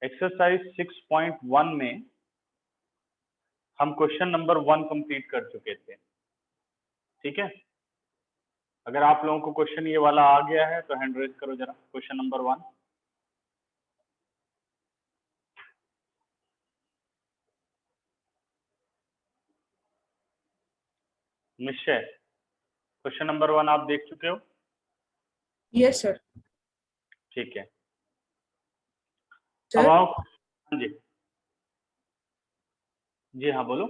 Exercise 6.1 में हम question number 1 complete कर चुके थे। ठीक है, अगर आप लोगों को क्वेश्चन ये वाला आ गया है तो हैंड रेज करो जरा। Question number 1। निश्चय, क्वेश्चन नंबर 1 आप देख चुके हो? Yes sir. ठीक है, सर? अब आओ। हाँ जी, जी हाँ बोलो।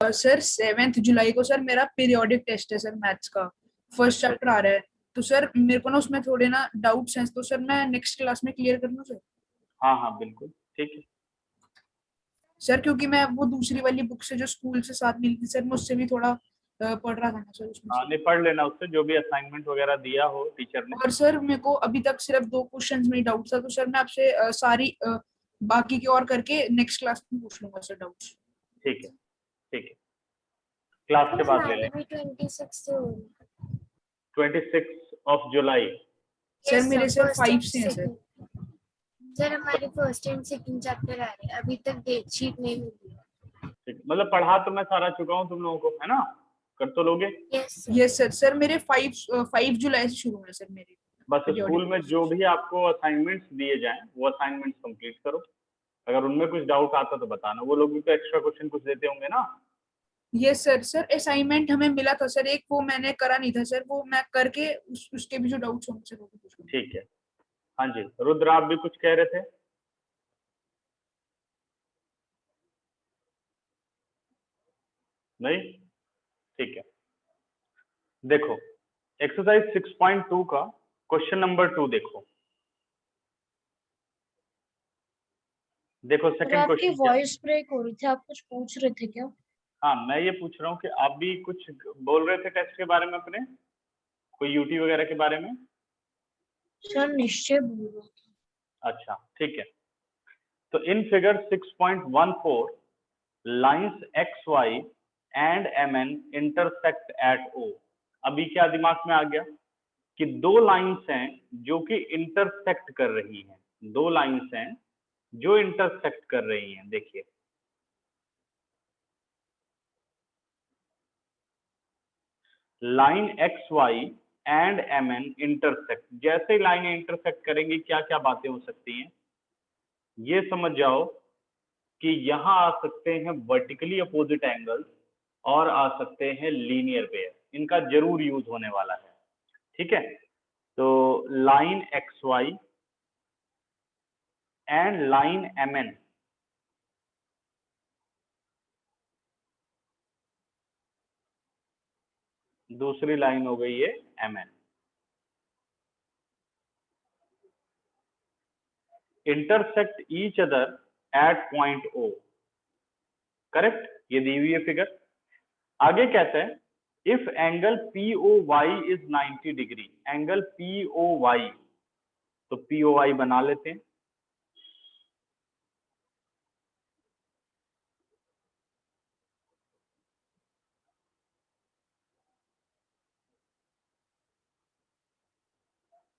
सर 7 जुलाई को सर मेरा पीरियोडिक टेस्ट है सर, मैथ्स का फर्स्ट चैप्टर आ रहा है। तो सर मेरे को ना उसमें थोड़े ना डाउट्स हैं, तो सर मैं नेक्स्ट क्लास में क्लियर कर लूं सर? हाँ हाँ बिल्कुल, ठीक है। सर क्योंकि मैं वो दूसरी वाली बुक से जो स्कूल से साथ मिली थी सर, मैं उससे भी थोड़ा पढ़ रहा था ना सर उसमें हाँ, से। नहीं पढ़ लेना उससे, जो भी असाइनमेंट वगैरह दिया हो टीचर ने। और सर मेरे को अभी तक सिर्फ 2 क्वेश्चंस में ही डाउट था, तो सर मैं आपसे सारी बाकी की और करके नेक्स्ट क्लास में पूछ लूंगा सर डाउट्स। ठीक है, ठीक है, क्लास के बाद ले लेंगे। 26 जुलाई। सर मेरे सर 5 से हैं सर। सर हमारे फर्स्ट एंड सेकंड चैप्टर आ रहे हैं, अभी तक डेट शीट नहीं मिली। ठीक, मतलब पढ़ा तो मैं सारा चुका हूँ तुम लोगों को, है ना? कर तो लोगे? Yes sir. सर मेरे 5 जुलाई से शुरू है सर मेरे। बस स्कूल में जो भी आपको असाइनमेंट्स दिए जाएं वो असाइनमेंट्स कंप्लीट करो। अगर उनमें कुछ डाउट आता तो बताना, वो लोग भी तो एक्स्ट्रा क्वेश्चन कुछ देते होंगे ना। Yes sir. सर असाइनमेंट हमें मिला था सर एक, वो मैंने करा नहीं था सर, वो मैं करके उसके भी जो डाउट्स होंगे सर वो भी पूछ लूंगा। ठीक है, हाँ जी। रुद्र आप भी कुछ कह रहे थे? नहीं, ठीक है। देखो एक्सरसाइज 6.2 का क्वेश्चन नंबर 2 देखो। देखो सेकंड आपकी क्वेश्चन। वॉइस ब्रेक हो रही थी, आप कुछ पूछ रहे थे क्या? हाँ, मैं ये पूछ रहा हूँ कि आप भी कुछ बोल रहे थे टेस्ट के बारे में अपने, कोई यूटी वगैरह के बारे में। सर निश्चय बोल रहा था। अच्छा ठीक है, तो in figure 6.14 lines X Y and M N intersect at O. अभी क्या दिमाग में आ गया कि दो लाइंस हैं जो कि इंटरसेक्ट कर रही हैं, दो लाइंस हैं जो इंटरसेक्ट कर रही हैं। देखिए line X Y and M N intersect, जैसे लाइनें इंटरसेक्ट करेंगी क्या क्या बातें हो सकती हैं, ये समझ जाओ कि यहां आ सकते हैं वर्टिकली अपोजिट एंगल्स और आ सकते हैं लीनियर पेयर, इनका जरूर यूज होने वाला है। ठीक है, तो line X Y and line M N, दूसरी लाइन हो गई है M N, intersect each other at point O. Correct, ये दी हुई है फिगर। आगे कहते हैं if angle P O Y is 90 degree, angle P O Y, तो पी ओ वाई बना लेते हैं।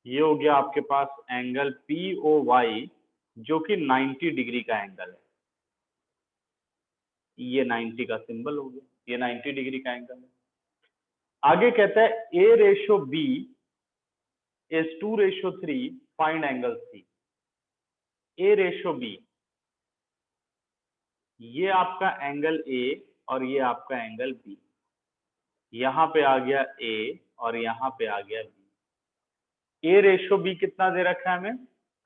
ये हो गया आपके पास एंगल पी ओ वाई जो कि 90 डिग्री का एंगल है। ये 90 का सिंबल हो गया, ये 90 डिग्री का एंगल है। आगे कहता है A ratio B is 2:3, find angle C. A ratio B, ये आपका एंगल ए और ये आपका एंगल बी, यहां पे आ गया ए और यहां पे आ गया बी। ए रेशो बी कितना दे रखा है हमें?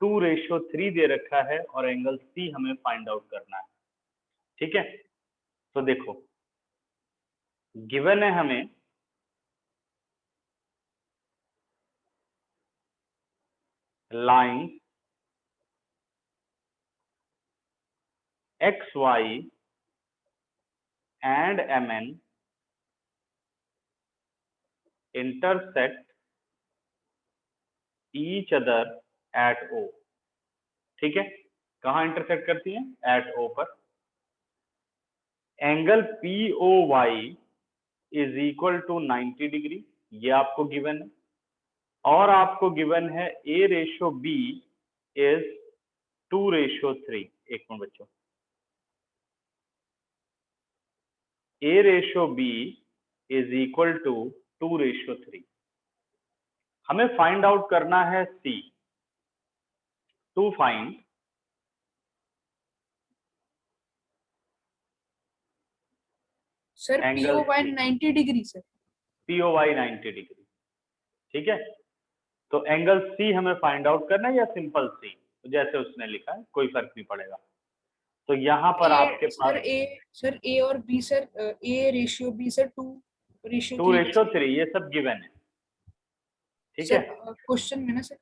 2:3 दे रखा है और एंगल सी हमें फाइंड आउट करना है। ठीक है, तो देखो गिवन है हमें line X Y and M N intersect each other at O. ठीक है, कहां इंटरसेक्ट करती हैं? एट ओ पर। Angle P O Y is equal to 90 degree, ये आपको गिवन है। और आपको गिवन है ए रेशो बी इज 2:3, एक मिनट बच्चों, A/B इज इक्वल टू 2:3। हमें फाइंड आउट करना है C। To find sir angle POY C, 90 degree sir. POY 90 degree, ठीक है। तो एंगल C हमें फाइंड आउट करना है या सिंपल C, जैसे उसने लिखा है, कोई फर्क नहीं पड़ेगा। तो यहाँ पर आपके पास सर A और B सर, A/B सर 2:3 2:3, ये सब गिवन है, ठीक है। सर क्वेश्चन में ना सर।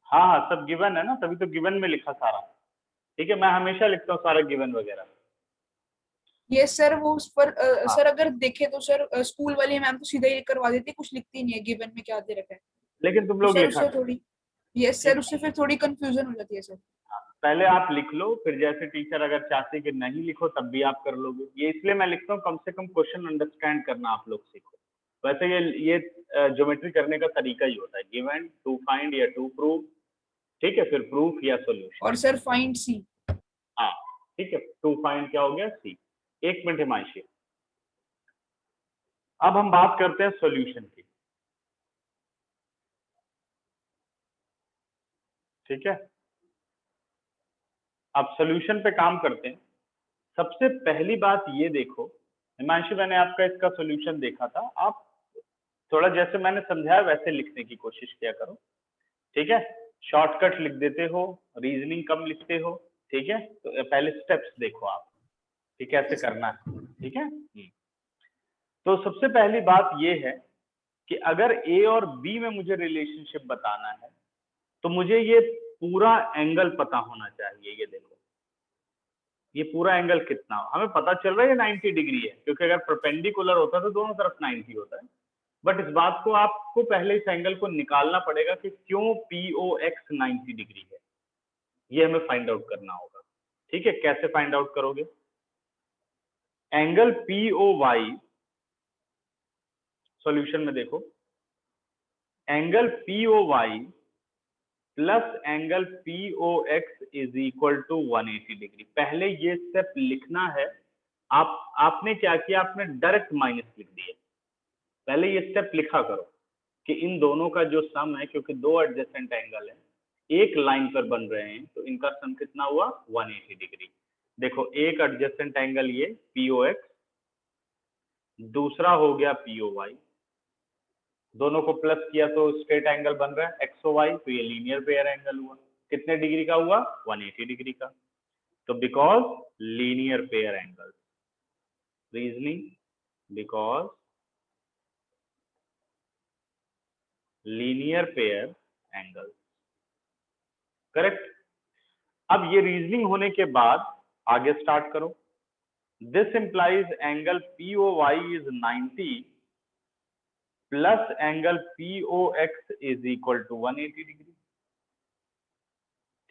हाँ हाँ, सब गिवन है ना, तभी तो गिवन में लिखा सारा, ठीक है। मैं हमेशा लिखता हूँ सारा गिवन वगैरह। ये सर वो उस पर हाँ। सर अगर देखे तो सर स्कूल वाली मैम तो सीधा ये करवा देती है, कुछ लिखती नहीं है गिवन में क्या दे रखा है। लेकिन तुम तो लोग सर लिखा उससे करो, थोड़ी, यस ठीक सर, उससे फिर थोड़ी कंफ्यूजन हो जाती है सर। है। पहले आप लिख लो, फिर जैसे टीचर अगर चाहते कि नहीं लिखो तब भी आप कर लोगे। ये इसलिए मैं लिखता हूँ, कम से कम क्वेश्चन अंडरस्टैंड करना आप लोग सीखो। वैसे ये ज्योमेट्री करने का तरीका ही होता है, गिवन, टू फाइंड या टू प्रूव, ठीक है, फिर प्रूफ या सॉल्यूशन। और सर फाइंड C। हाँ ठीक है, टू फाइंड क्या हो गया, C। एक मिनट हिमांशी, अब हम बात करते हैं सॉल्यूशन की, ठीक है। अब सॉल्यूशन पे काम करते हैं। सबसे पहली बात ये देखो हिमांशी, मैंने आपका इसका सॉल्यूशन देखा था, आप थोड़ा जैसे मैंने समझाया वैसे लिखने की कोशिश किया करो, ठीक है। शॉर्टकट लिख देते हो, रीजनिंग कम लिखते हो, ठीक है। तो पहले स्टेप्स देखो आप, ठीक है, कैसे करना है, ठीक है। तो सबसे पहली बात ये है कि अगर ए और बी में मुझे रिलेशनशिप बताना है तो मुझे ये पूरा एंगल पता होना चाहिए। ये देखो, ये पूरा एंगल कितना, हमें पता चल रहा है ये 90 डिग्री है, क्योंकि अगर परपेंडिकुलर होता तो दोनों तरफ 90 होता है। बट इस बात को आपको पहले इस एंगल को निकालना पड़ेगा कि क्यों POX 90 डिग्री है, ये हमें फाइंड आउट करना होगा, ठीक है। कैसे फाइंड आउट करोगे, एंगल POY, सॉल्यूशन में देखो, angle POY plus angle POX is equal to 180 degree. पहले ये स्टेप लिखना है। आपने क्या किया, आपने डायरेक्ट माइनस लिख दिया। पहले ये स्टेप लिखा करो कि इन दोनों का जो सम है, क्योंकि दो एडजेसेंट एंगल है, एक लाइन पर बन रहे हैं, तो इनका सम कितना हुआ, 180 डिग्री। देखो, एक एडजेसेंट एंगल ये POX, दूसरा हो गया POY, दोनों को प्लस किया तो स्ट्रेट एंगल बन रहा है XOY, तो ये लीनियर पेयर एंगल हुआ। कितने डिग्री का हुआ, 180 डिग्री का। तो because linear pair angle, reasoning because linear pair angle, correct. अब ये रीजनिंग होने के बाद आगे स्टार्ट करो। This implies angle POY is 90 plus angle POX is equal to 180 degree,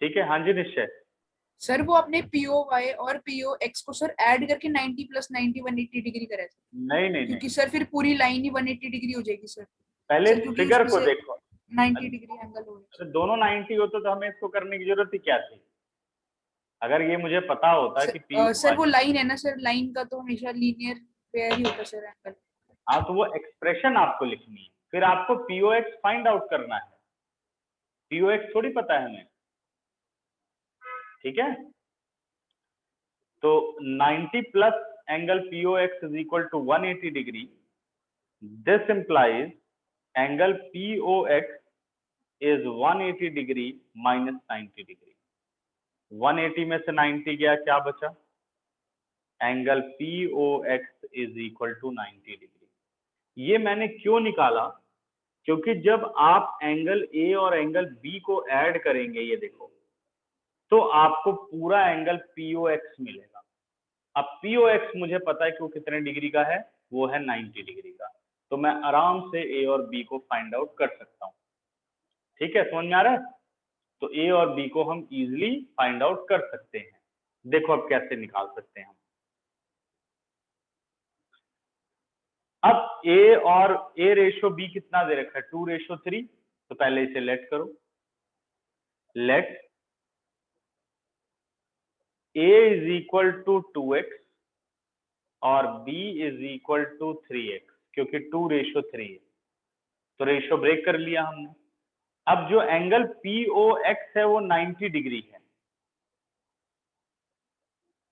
ठीक है। हाँ जी निश्चय। सर वो अपने POY और POX को सर ऐड करके 90 + 90 180 डिग्री करा सर, नहीं नहीं नहीं, क्योंकि सर फिर पूरी लाइन ही 180 डिग्री हो जाएगी सर। पहले सर क्योंकि फिगर उसमें को से देखो। 90 डिग्री एंगल हो अरे दोनों 90 होते तो हमें इसको करने की जरूरत ही क्या थी। अगर ये मुझे पता होता कि सर POY, वो लाइन है ना सर, लाइन का तो हमेशा लीनियर पेयर ही होता है सर एंगल। हाँ तो वो एक्सप्रेशन आपको लिखनी है, फिर आपको POX फाइंड आउट करना है। POX थोड़ी पता है हमें, ठीक है। तो 90 plus angle POX is equal to 180 degree. This implies angle POX is 180 degree minus 90 degree. 180 में से 90 गया, क्या बचा, angle POX is equal to 90 degree. ये मैंने क्यों निकाला, क्योंकि जब आप एंगल A और एंगल B को ऐड करेंगे, ये देखो, तो आपको पूरा एंगल POX मिलेगा। अब POX मुझे पता है कि वो कितने डिग्री का है, वो है 90 डिग्री का। तो मैं आराम से A और B को फाइंड आउट कर सकता हूँ, ठीक है। समझ में आ रहा है। तो A और B को हम इजिली फाइंड आउट कर सकते हैं। देखो अब कैसे निकाल सकते हैं हम। अब A/B कितना दे रखा है, 2:3। तो पहले इसे लेट करो, let a is equal to 2x और b is equal to 3x, क्योंकि 2:3 है, तो रेशियो ब्रेक कर लिया हमने। अब जो एंगल POX है वो 90 डिग्री है,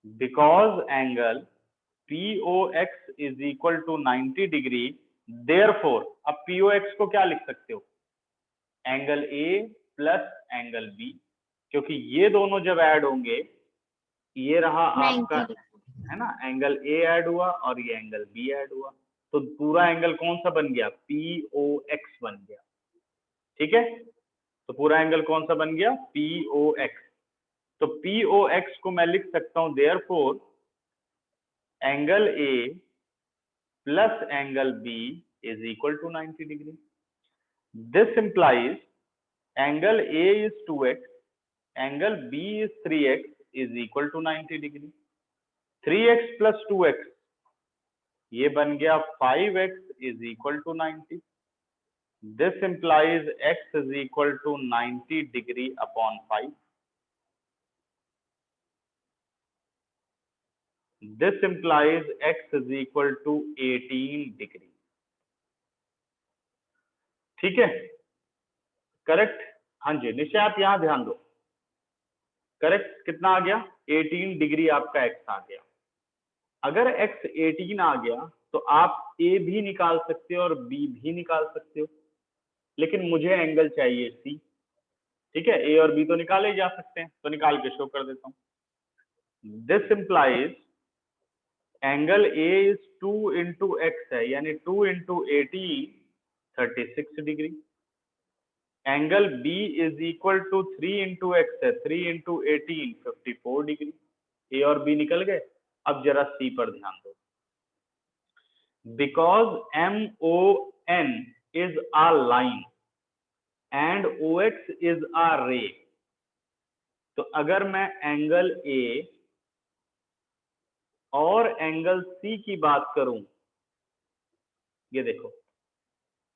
because angle POX is equal to 90 degree, therefore अब POX को क्या लिख सकते हो, angle A plus angle B, क्योंकि ये दोनों जब ऐड होंगे, ये रहा आपका 90 डिग्री। है ना, एंगल A ऐड हुआ और ये एंगल B ऐड हुआ, तो पूरा एंगल कौन सा बन गया, POX बन गया। ठीक है, तो पूरा एंगल कौन सा बन गया, POX। तो POX को मैं लिख सकता हूं therefore angle A plus angle B is equal to 90 degree. This implies angle A is 2x, angle B is 3x is equal to 90 degree। 3x plus 2x ये बन गया 5x is equal to 90। This implies x is equal to 90 degree upon 5। This implies x is equal to 18 degree। ठीक है, correct. हाँ जी निश्चय, आप यहां ध्यान दो, करेक्ट कितना आ गया, 18 डिग्री आपका x आ गया। अगर x 18 आ गया तो आप a भी निकाल सकते हो और b भी निकाल सकते हो, लेकिन मुझे एंगल चाहिए c। ठीक है, a और b तो निकाले ही जा सकते हैं, तो निकाल के शो कर देता हूं। This implies angle a is 2 into x है, यानी 2 into 18 36 degree. Angle b is equal to 3 into x है, 3 इंटू 18 54 डिग्री। a और b निकल गए। अब जरा c पर ध्यान दो, because MON is a line and OX is a ray, तो अगर मैं एंगल A और एंगल C की बात करूं, ये देखो,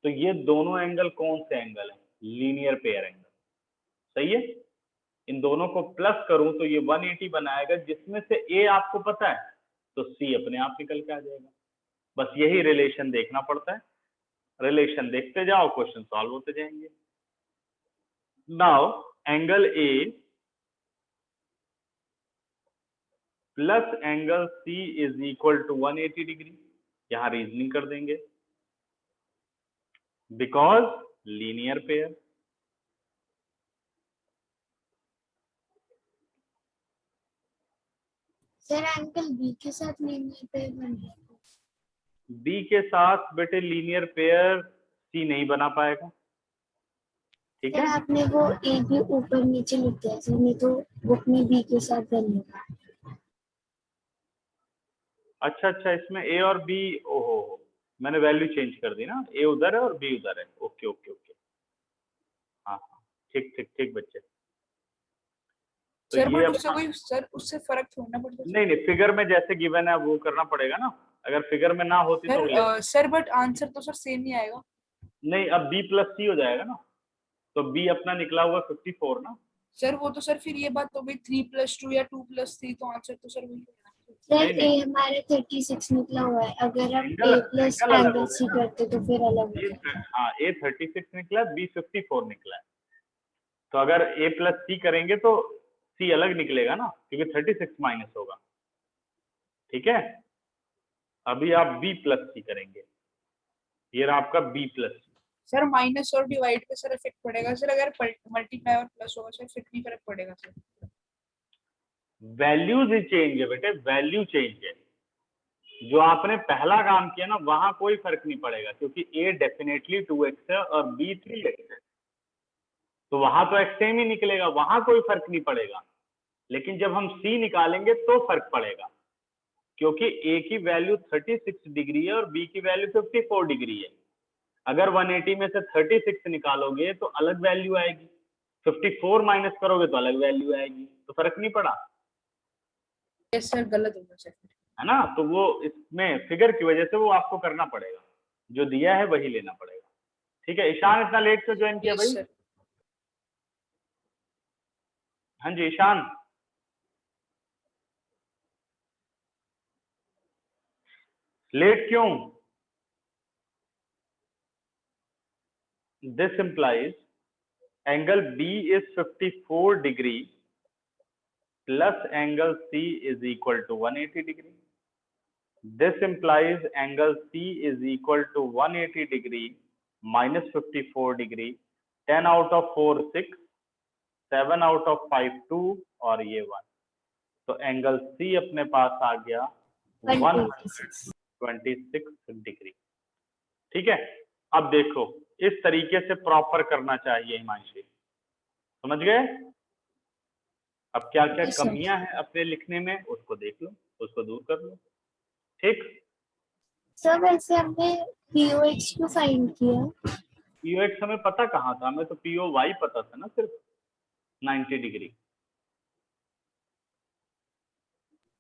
तो ये दोनों एंगल कौन से एंगल हैं, लीनियर पेयर एंगल। सही है, इन दोनों को प्लस करूं तो ये 180 बनाएगा, जिसमें से A आपको पता है तो C अपने आप निकल के आ जाएगा। बस यही रिलेशन देखना पड़ता है, रिलेशन देखते जाओ, क्वेश्चन सॉल्व होते जाएंगे। Now angle A plus angle C is equal to 180 degree, यहां रीजनिंग कर देंगे, because linear pair. Sir angle B के साथ लीनियर पेयर बन गया। B के साथ बेटे लीनियर पेयर C नहीं बना पाएगा। ठीक सर है, आपने वो ए भी ऊपर नीचे लिख दिया सर, नहीं तो बुक में बी के साथ बनेगा। अच्छा अच्छा, इसमें A और B, ओहो मैंने वैल्यू चेंज कर दी ना, A उधर है और B उधर है। ओके ओके ओके, हाँ हाँ ठीक ठीक ठीक बच्चे। तो सर ये बट उससे अपना, कोई सर उससे फर्क थोड़ा पड़ता है। नहीं नहीं, फिगर में जैसे गिवन है वो करना पड़ेगा ना, अगर फिगर में ना होती तो ले, सर बट आंसर तो सर सेम ही आएगा। नहीं अब B प्लस C हो जाएगा ना, तो B अपना निकला हुआ 54 ना। सर वो तो सर फिर ये बात तो भाई 3+2 या 2+3, तो आंसर तो सर वही होगा। सर नहीं नहीं, ए हमारे 36 निकला हुआ है, अगर हम एंगल ए प्लस एंगल अलग एंगल हो सी गया ना। करते तो फिर अलग हो A, जाता। हाँ A 36 निकला, B 54 निकला है, तो अगर A प्लस C करेंगे तो C अलग निकलेगा ना, क्योंकि 36 माइनस होगा। ठीक है, अभी आप B प्लस C करेंगे, ये रहा आपका B plus C। Sir minus और डिवाइड पे सर इफेक्ट पड़ेगा सर, अगर मल्टीप्लाई और प्लस होगा सर फिर नहीं फर्क पड़ेगा सर। वैल्यूज ही चेंज है बेटे, वैल्यू चेंज है। जो आपने पहला काम किया ना वहां कोई फर्क नहीं पड़ेगा, क्योंकि A डेफिनेटली 2x है और B 3x है, तो वहां तो x सेम ही निकलेगा, वहां कोई फर्क नहीं पड़ेगा। लेकिन जब हम C निकालेंगे तो फर्क पड़ेगा, क्योंकि A की वैल्यू 36 डिग्री है और B की वैल्यू 54 डिग्री है। अगर 180 में से 36 निकालोगे तो अलग वैल्यू आएगी, 54 माइनस करोगे तो अलग वैल्यू आएगी, तो फर्क नहीं पड़ा, यस सर गलत होगा सर। है ना। तो वो इसमें फिगर की वजह से वो आपको करना पड़ेगा, जो दिया है वही लेना पड़ेगा। ठीक है, ईशान इतना लेट क्यों ज्वाइन किया भाई? Yes sir. हाँ जी ईशान, लेट क्यों? This implies angle B is 54 degree plus angle C is equal to 180 degree. This implies angle C is equal to 180 degree minus 54 degree. 10 out of 4 6, 7 out of 5 2 और ये 1. तो angle C अपने पास आ गया 126 degree. ठीक है, अब देखो इस तरीके से प्रॉपर करना चाहिए हिमांशी, समझ गए? अब क्या क्या कमियां हैं अपने लिखने में उसको देख लो, उसको दूर कर लो. ठीक सर वैसे हमने POX क्यों फाइंड किया? POX हमें पता कहाँ था, हमें तो POY पता था ना, सिर्फ 90 डिग्री.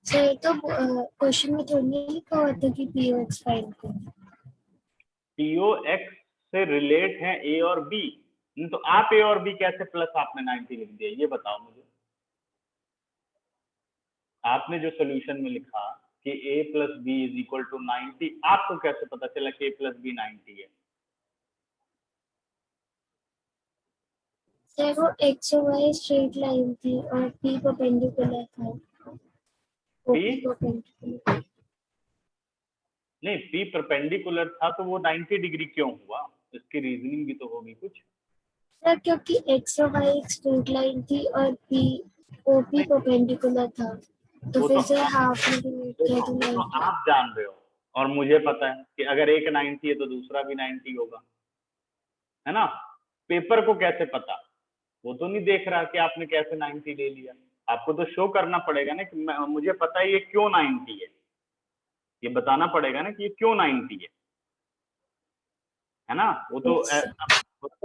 सर तो क्वेश्चन में थोड़ी नहीं लिखा हुआ था कि POX फाइंड करें. POX से रिलेट है A और B, तो आप A और B कैसे प्लस आपने 90 लिख दिया, ये बताओ मुझे. आपने जो सोल्यूशन में लिखा कि A plus B is equal to 90, आपको कैसे पता चला कि A प्लस बी 90 है? सर वो X और Y स्ट्रेट लाइन थी और P परपेंडिकुलर था. P नहीं, P परपेंडिकुलर था तो वो 90 डिग्री क्यों हुआ? इसकी रीजनिंग भी तो होगी कुछ. सर क्योंकि X और Y एक स्ट्रेट लाइन थी और OP परपेंडिकुलर था तो फिर से हाफ में डिवाइड किया तो 90. आप जान रहे हो और मुझे पता है कि अगर एक 90 है तो दूसरा भी 90 होगा, है ना? पेपर को कैसे पता? वो तो नहीं देख रहा कि आपने कैसे 90 ले लिया. आपको तो शो करना पड़ेगा ना कि मुझे पता है ये क्यों 90 है, ये बताना पड़ेगा ना कि ये क्यों 90 है ना? वो तो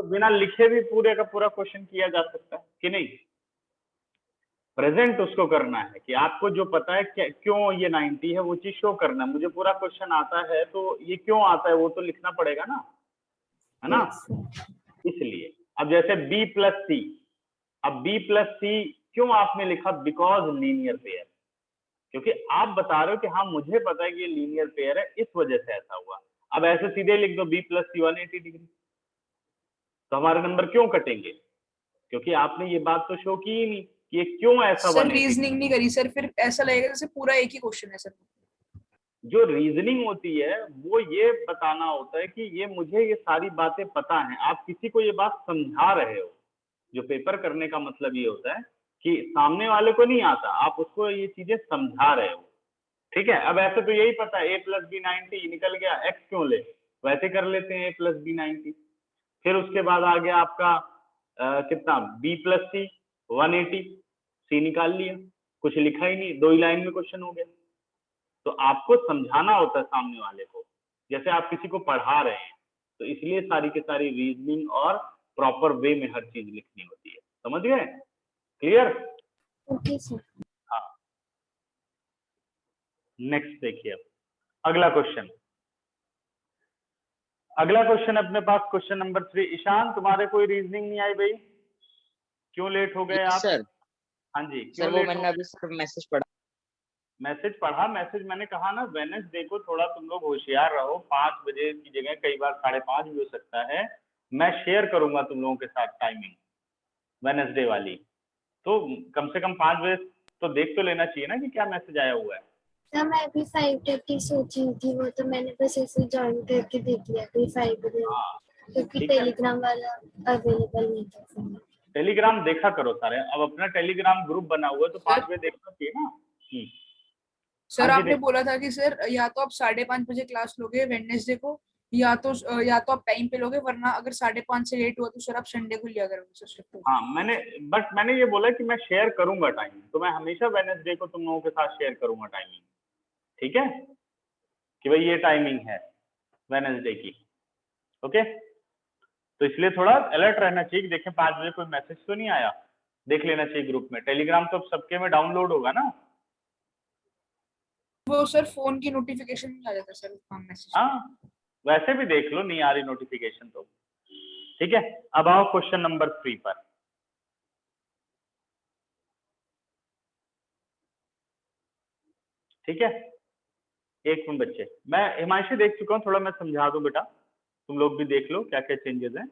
बिना लिखे भी पूरे का पूरा क्वेश्चन किया जा सकता है कि नहीं? प्रेजेंट उसको करना है कि आपको जो पता है क्यों ये 90 है वो चीज शो करना है. मुझे पूरा क्वेश्चन आता है तो ये क्यों आता है वो तो लिखना पड़ेगा ना, है ना? इसलिए अब जैसे B प्लस सी, अब B प्लस सी क्यों आपने लिखा? बिकॉज लीनियर पेयर, क्योंकि आप बता रहे हो कि हाँ मुझे पता है कि ये लीनियर पेयर है इस वजह से ऐसा हुआ. अब ऐसे सीधे लिख दो B प्लस सी 180 डिग्री, तो हमारे नंबर क्यों कटेंगे? क्योंकि आपने ये बात तो शो की ही नहीं कि ये क्यों ऐसा. सर रीजनिंग नहीं करी सर, फिर ऐसा लगेगा जैसे पूरा एक ही क्वेश्चन है सर. जो रीजनिंग होती है वो ये बताना होता है कि ये मुझे ये सारी बातें पता हैं, आप किसी को ये बात समझा रहे हो. जो पेपर करने का मतलब ये होता है कि सामने वाले को नहीं आता, आप उसको ये चीजें समझा रहे हो. ठीक है, अब ऐसे तो यही पता है A प्लस बी 90 निकल गया, X क्यों ले, वैसे कर लेते हैं A प्लस बी 90. फिर उसके बाद आ गया आपका कितना B प्लस सी 180, C निकाल लिया, कुछ लिखा ही नहीं, 2 ही लाइन में क्वेश्चन हो गया. तो आपको समझाना होता है सामने वाले को, जैसे आप किसी को पढ़ा रहे हैं, तो इसलिए सारी की सारी रीजनिंग और प्रॉपर वे में हर चीज लिखनी होती है. समझ गए? क्लियर? Okay sir. हाँ, नेक्स्ट देखिए, अगला क्वेश्चन. अगला क्वेश्चन अपने पास क्वेश्चन नंबर 3. ईशान तुम्हारे कोई रीजनिंग नहीं आई भाई, क्यों लेट हो गए आप? सर हाँ जी, सर वो मैंने अभी सर मैसेज पढ़ा. मैसेज पढ़ा? मैसेज मैंने कहा ना वेडनेसडे को थोड़ा तुम लोग होशियार रहो, 5 बजे की जगह कई बार 5:30 भी हो सकता है. मैं शेयर करूंगा तुम लोगों के साथ टाइमिंग वेडनेसडे वाली, तो कम से कम 5 बजे तो देख तो लेना चाहिए ना कि क्या मैसेज आया हुआ है. सर मैं भी 5:30 सोची थी, वो तो मैंने बस ऐसे ज्वाइन करके देख लिया कि 5 बजे, क्योंकि ठीक है, टेलीग्राम वाला अवेलेबल नहीं था सर. टेलीग्राम देखा करो सारे. अब अपना टेलीग्राम ग्रुप बना हुआ है तो 5 बजे देखना चाहिए ना. सर आपने बोला था कि सर या तो आप 5:30 बजे क्लास लोगे वेडनेसडे को, या तो आप टाइम पे लोगे, वरना अगर 5:30 से लेट हुआ तो सर आप संडे को लिया करोगे सर. हाँ, मैंने ये बोला कि मैं शेयर करूंगा टाइमिंग, तो मैं हमेशा वेडनेसडे को तुम लोगों के साथ शेयर करूंगा टाइमिंग. ठीक है कि भाई ये टाइमिंग है वेडनेसडे की. ओके, तो इसलिए थोड़ा अलर्ट रहना चाहिए कि देखें 5 बजे कोई मैसेज तो नहीं आया, देख लेना चाहिए ग्रुप में. टेलीग्राम तो सबके में डाउनलोड होगा ना. वो सर फोन की नोटिफिकेशन में आ जाता है सर काम मैसेज. हाँ, वैसे भी देख लो, नहीं आ रही नोटिफिकेशन तो. ठीक है, अब आओ क्वेश्चन नंबर 3 पर. ठीक है, एक मिनट बच्चे, मैं हिमांशु देख चुका हूँ, थोड़ा मैं समझा दूं बेटा, तुम लोग भी देख लो क्या क्या चेंजेस हैं,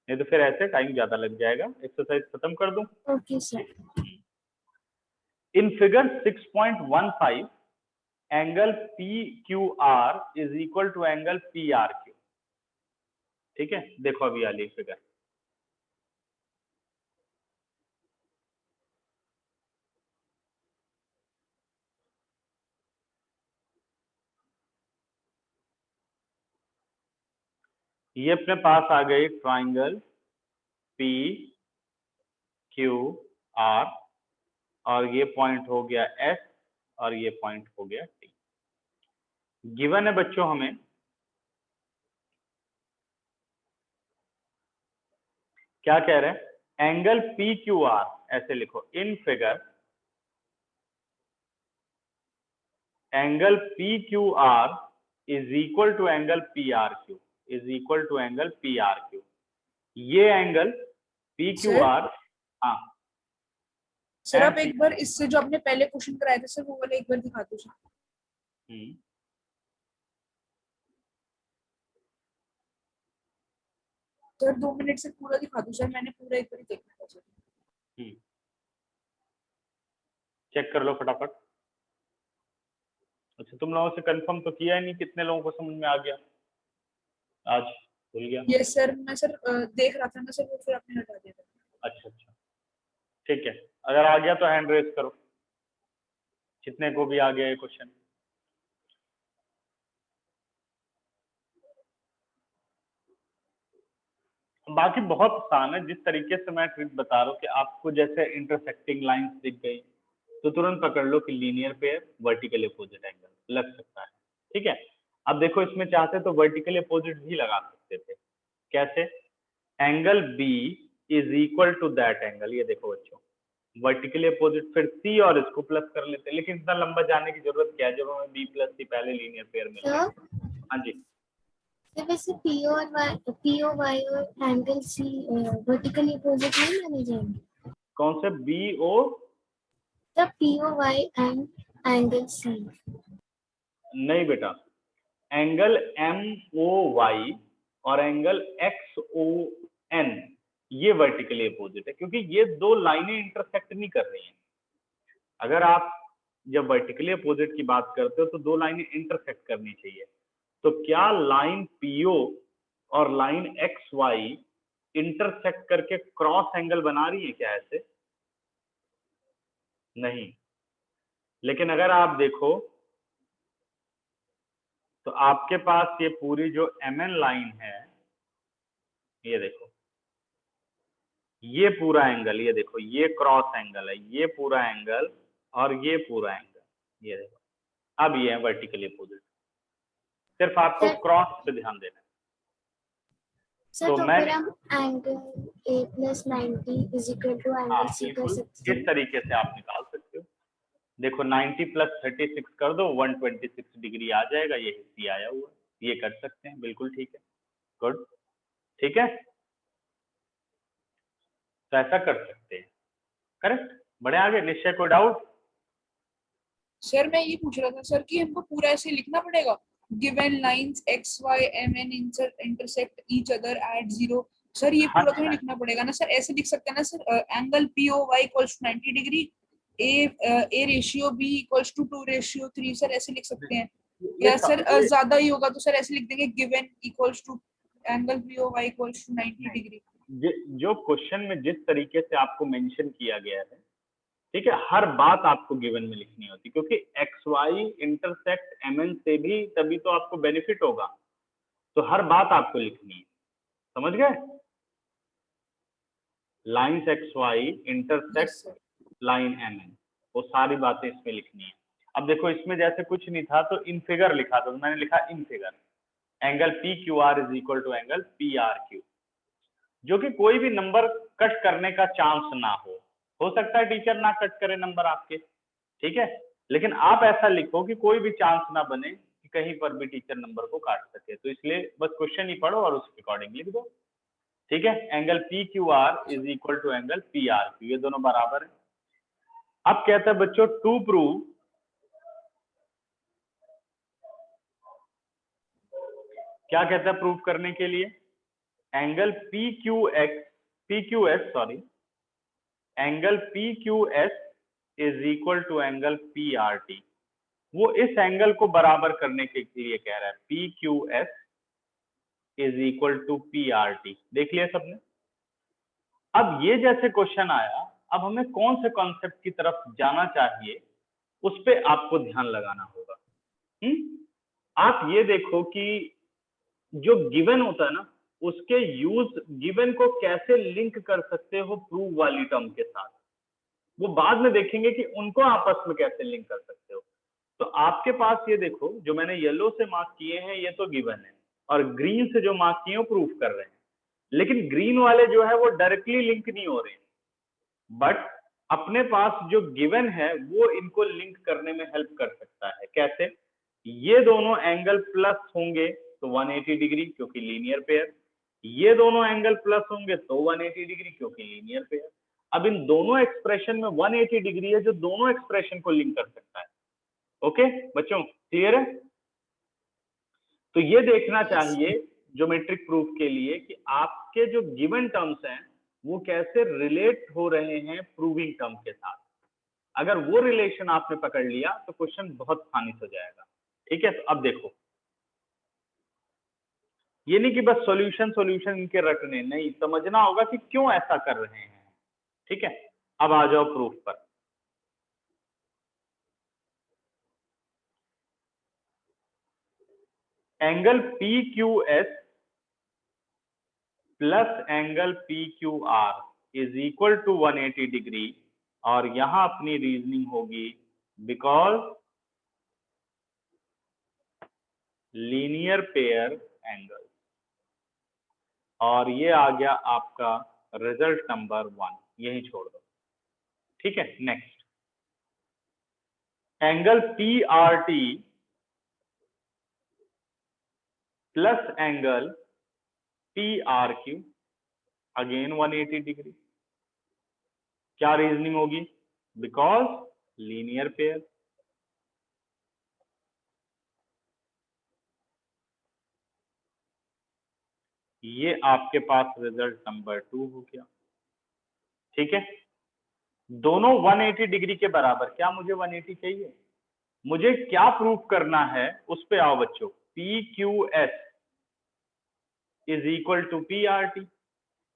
नहीं तो फिर ऐसे टाइम ज्यादा लग जाएगा। एक्सरसाइज खत्म कर दूं? Okay sir. In figure 6.15 angle PQR is equal to angle PRQ। ठीक है, देखो अभी वाली फिगर, ये अपने पास आ गई ट्राइंगल PQR, और ये पॉइंट हो गया S, और ये पॉइंट हो गया T। गिवन है बच्चों हमें क्या कह रहे हैं, एंगल PQR, ऐसे लिखो in figure angle PQR is equal to angle PRQ, is equal to angle PRQ। ये एंगल PQR, हाँ सर आप एक बार इससे जो आपने पहले क्वेश्चन कराए थे सर वो वाले एक बार दिखा दो सर। सर 2 मिनट से पूरा दिखा दो सर, मैंने पूरा एक बार देखना था सर। चेक कर लो फटाफट। अच्छा, तुम लोगों से कंफर्म तो किया ही नहीं, कितने लोगों को समझ में आ गया आज? भूल गया? ये सर मैं सर देख रहा था ना सर, वो फिर आपने हटा दिया था। अच्छा अच्छा, ठीक है, अगर आ गया तो हैंड रेज करो, कितने को भी आ गया ये क्वेश्चन। बाकी बहुत आसान है, जिस तरीके से मैं ट्रिक बता रहा हूँ कि आपको जैसे इंटरसेक्टिंग लाइंस दिख गई तो तुरंत पकड़ लो कि linear pair vertical opposite angle लग सकता है। ठीक है, अब देखो इसमें चाहते तो वर्टिकल अपोजिट भी लगा सकते थे। कैसे? Angle B is equal to that angle, ये देखो बच्चों, वर्टिकली अपोजिट, फिर सी और इसको प्लस कर लेते, लेकिन इतना लंबा जाने की जरूरत क्या है जब हमें बी प्लस सी पहले लीनियर पेयर मिल गया। हाँ जी, तो वैसे पी ओ वाई और एंगल सी वर्टिकली अपोजिट नहीं माने जाएंगे? कौन से B O? The P O Y and angle C. नहीं बेटा, एंगल एम ओ वाई और एंगल एक्स ओ एन ये वर्टिकली अपोजिट है, क्योंकि ये दो लाइनें इंटरसेक्ट नहीं कर रही हैं। अगर आप जब वर्टिकली अपोजिट की बात करते हो तो दो लाइनें इंटरसेक्ट करनी चाहिए। तो क्या लाइन पीओ और लाइन एक्स वाई इंटरसेक्ट करके क्रॉस एंगल बना रही है क्या? ऐसे नहीं। लेकिन अगर आप देखो तो आपके पास ये पूरी जो एमएन लाइन है, ये देखो, ये पूरा एंगल, ये देखो, ये क्रॉस एंगल है, ये पूरा एंगल और ये पूरा एंगल, ये देखो, अब ये है वर्टिकली अपोजिट। सिर्फ आपको क्रॉस पे ध्यान देना है। सर तो फिर हम angle A plus 90 is equal to angle C कर सकते हैं। इस तरीके से आप निकाल सकते हो। देखो 90 प्लस 36 कर दो, 126 डिग्री आ जाएगा, ये सी आया हुआ, ये कर सकते हैं, बिल्कुल ठीक है, गुड, ठीक है, तो ऐसा कर सकते हैं, करेक्ट। बड़े आगे, निश्चय कोई डाउट? सर मैं ये पूछ रहा था सर कि हमको पूरा ऐसे लिखना पड़ेगा, given lines X Y M N intersect each other at 0। Sir ये पूरा तो नहीं लिखना पड़ेगा ना सर? ऐसे लिख सकते हैं ना sir, angle P O Y equals to 90 degree, A ratio B equals to 2 ratio 3, sir ऐसे लिख सकते हैं। या सर ज्यादा ही होगा तो सर ऐसे लिख देंगे, given equals to angle P O Y equals to 90 degree. जो क्वेश्चन में जिस तरीके से आपको मेंशन किया गया है, ठीक है, हर बात आपको गिवन में लिखनी होती, क्योंकि एक्स वाई इंटरसेक्ट एमएन से भी तभी तो आपको बेनिफिट होगा, तो हर बात आपको लिखनी है, समझ गए? Lines X Y intersect line MN, वो सारी बातें इसमें लिखनी है। अब देखो इसमें जैसे कुछ नहीं था तो इन फिगर लिखा था, तो मैंने लिखा in figure angle P Q R is equal to angle P R Q, जो कि कोई भी नंबर कट करने का चांस ना हो सकता है टीचर ना कट करे नंबर आपके, ठीक है, लेकिन आप ऐसा लिखो कि कोई भी चांस ना बने कि कहीं पर भी टीचर नंबर को काट सके, तो इसलिए बस क्वेश्चन ही पढ़ो और उसके अकॉर्डिंग लिख दो, ठीक है। Angle P Q R is equal to angle P R Q, ये दोनों बराबर है। अब कहता है बच्चों टू प्रूव क्या कहता है प्रूव करने के लिए? Angle PQS sorry, angle PQS is equal to angle PRT। वो इस एंगल को बराबर करने के लिए कह रहा है, PQS is equal to PRT। देख लिया सबने? अब ये जैसे क्वेश्चन आया, अब हमें कौन से कॉन्सेप्ट की तरफ जाना चाहिए उस पे आपको ध्यान लगाना होगा। आप ये देखो कि जो गिवन होता है ना, उसके यूज गिवन को कैसे लिंक कर सकते हो प्रूव वाली टर्म के साथ, वो बाद में देखेंगे कि उनको आपस में कैसे लिंक कर सकते हो। तो आपके पास ये देखो, जो मैंने येलो से मार्क किए हैं ये तो गिवन है, और ग्रीन से जो मार्क किए हैं वो प्रूफ कर रहे हैं। लेकिन ग्रीन वाले जो है वो डायरेक्टली लिंक नहीं हो रहे, बट अपने पास जो गिवन है वो इनको लिंक करने में हेल्प कर सकता है। कैसे? ये दोनों एंगल प्लस होंगे तो 180 डिग्री क्योंकि लीनियर पेयर, ये दोनों एंगल प्लस होंगे तो 180 डिग्री क्योंकि लीनियर पेयर। अब इन दोनों एक्सप्रेशन में 180 डिग्री है जो दोनों एक्सप्रेशन को लिंक कर सकता है। ओके बच्चों, क्लियर है? तो ये देखना चाहिए ज्योमेट्रिक प्रूफ के लिए कि आपके जो गिवन टर्म्स हैं वो कैसे रिलेट हो रहे हैं प्रूविंग टर्म के साथ। अगर वो रिलेशन आपने पकड़ लिया तो क्वेश्चन बहुत आसानी से हो जाएगा। ठीक है, तो अब देखो, ये नहीं कि बस सॉल्यूशन इनके रटने, नहीं, समझना होगा कि क्यों ऐसा कर रहे हैं। ठीक है, अब आ जाओ प्रूफ पर। Angle PQS plus angle PQR is equal to 180 degree, और यहां अपनी रीजनिंग होगी बिकॉज लीनियर पेयर एंगल, और ये आ गया आपका रिजल्ट नंबर 1, यही छोड़ दो। ठीक है, next angle PRT plus angle PRQ, again 180 degree. क्या रीजनिंग होगी? Because linear pair. ये आपके पास रिजल्ट नंबर 2 हो गया। ठीक है, दोनों 180 डिग्री के बराबर। क्या मुझे 180 चाहिए? मुझे क्या प्रूफ करना है उस पे आओ बच्चों। PQS is equal to PRT।